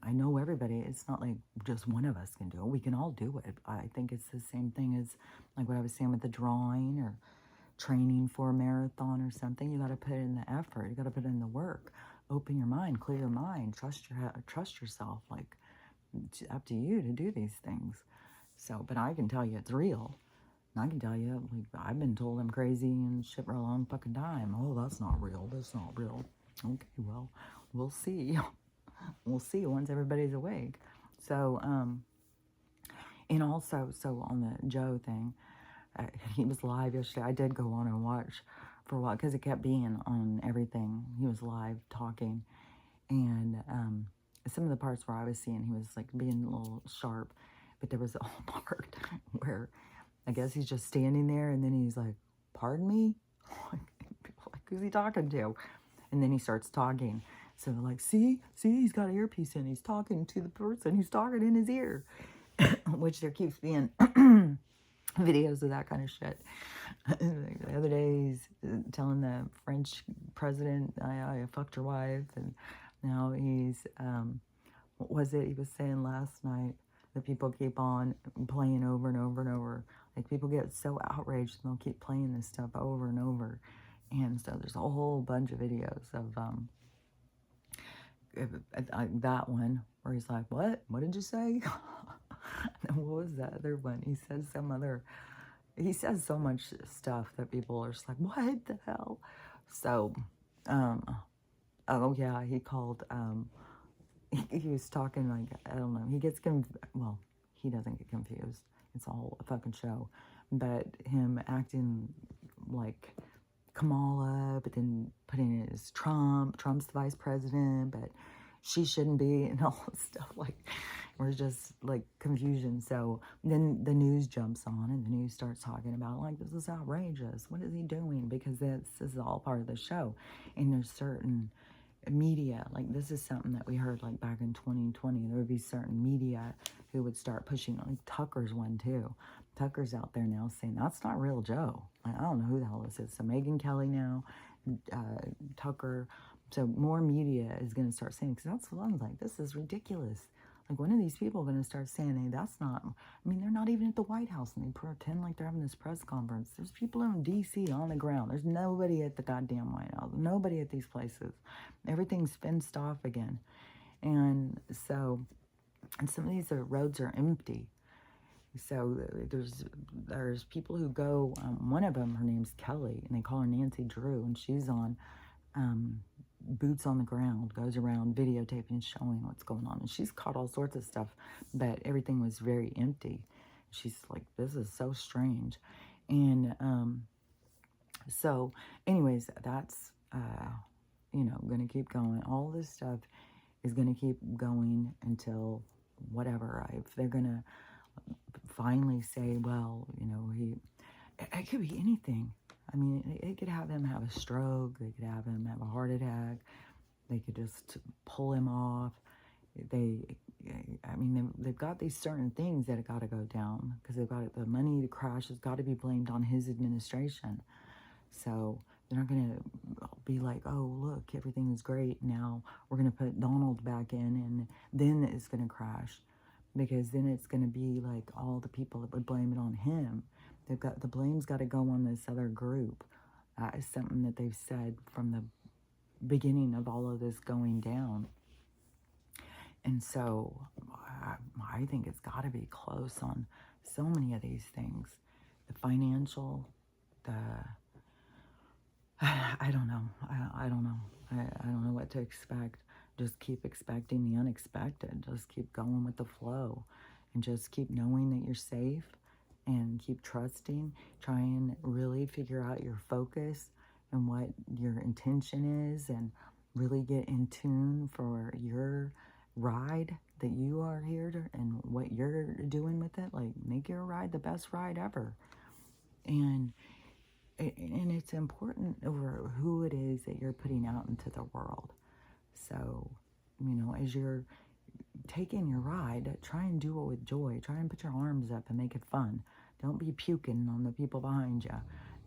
A: I know everybody. It's not like just one of us can do it. We can all do it. I think it's the same thing as like what I was saying with the drawing or training for a marathon or something. You got to put in the effort. You got to put in the work. Open your mind, clear your mind, trust yourself. Like, it's up to you to do these things. So, but I can tell you it's real. And I can tell you, like, I've been told I'm crazy and shit for a long fucking time. Oh, that's not real. That's not real. Okay, well, we'll see. We'll see once everybody's awake. So, and also, so on the Joe thing, he was live yesterday. I did go on and watch for a while because it kept being on everything. He was live talking. And some of the parts where I was seeing he was like being a little sharp, but there was a whole part where I guess he's just standing there and then he's like, pardon me? Like, who's he talking to? And then he starts talking. So they're like, see, he's got an earpiece in. He's talking to the person who's talking in his ear, which there keeps being videos of that kind of shit. The other day he's telling the French president, I fucked your wife, and now he's, what was it he was saying last night? That people keep on playing over and over and over. Like, people get so outraged and they'll keep playing this stuff over and over. And so there's a whole bunch of videos of that one where he's like, what did you say? And what was that other one? He says so much stuff that people are just like, what the hell? So oh yeah, he called he was talking like, I don't know, he gets well, he doesn't get confused, it's a whole fucking show, but him acting like Kamala, but then putting it as Trump's the vice president, but she shouldn't be, and all this stuff, like, we're just like confusion. So then the news jumps on and the news starts talking about, like, this is outrageous, what is he doing? Because this is all part of the show. And there's certain media, like, this is something that we heard like back in 2020, there would be certain media who would start pushing, like Tucker's one too. Tucker's out there now saying that's not real Joe. Like, I don't know who the hell this is. So Megyn Kelly now, Tucker. So more media is going to start saying, because that's what I'm like, this is ridiculous. Like, one of these people are going to start saying, hey, that's not, I mean, they're not even at the White House and they pretend like they're having this press conference. There's people in D.C. on the ground. There's nobody at the goddamn White House. Nobody at these places. Everything's fenced off again. And so, and some of these roads are empty. So there's people who go, one of them, her name's Kelly, and they call her Nancy Drew, and she's on boots on the ground, goes around videotaping, showing what's going on. And she's caught all sorts of stuff, but everything was very empty. She's like, this is so strange. And so anyways, that's, you know, going to keep going. All this stuff is going to keep going until whatever. If they're going to finally say, well, you know, it could be anything. I mean, they could have him have a stroke. They could have him have a heart attack. They could just pull him off. I mean, they've got these certain things that have got to go down because they've got the money to crash has got to be blamed on his administration. So they're not going to be like, oh, look, everything is great. Now we're going to put Donald back in and then it's going to crash. Because then it's going to be like all the people that would blame it on him. They've got, the blame's got to go on this other group. That is something that they've said from the beginning of all of this going down. And so I think it's got to be close on so many of these things. The financial, the, I don't know. I don't know. I don't know what to expect. Just keep expecting the unexpected. Just keep going with the flow and just keep knowing that you're safe and keep trusting. Try and really figure out your focus and what your intention is and really get in tune for your ride that you are here to and what you're doing with it. Like, make your ride the best ride ever. And it's important over who it is that you're putting out into the world. So, as you're taking your ride, try and do it with joy. Try and put your arms up and make it fun. Don't be puking on the people behind you.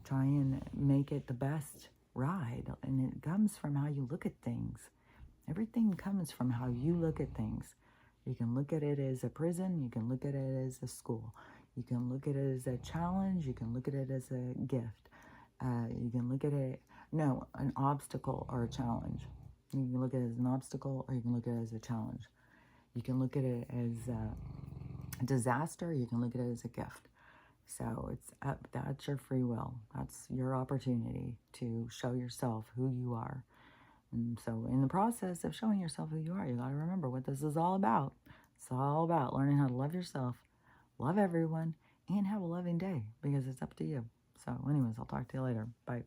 A: Try and make it the best ride. And it comes from how you look at things. Everything comes from how you look at things. You can look at it as a prison. You can look at it as a school. You can look at it as a challenge. You can look at it as a gift. You can look at it, an obstacle or a challenge. You can look at it as an obstacle or you can look at it as a challenge. You can look at it as a disaster. You can look at it as a gift. So it's up. That's your free will. That's your opportunity to show yourself who you are. And so in the process of showing yourself who you are, you got to remember what this is all about. It's all about learning how to love yourself, love everyone, and have a loving day, because it's up to you. So anyways, I'll talk to you later. Bye.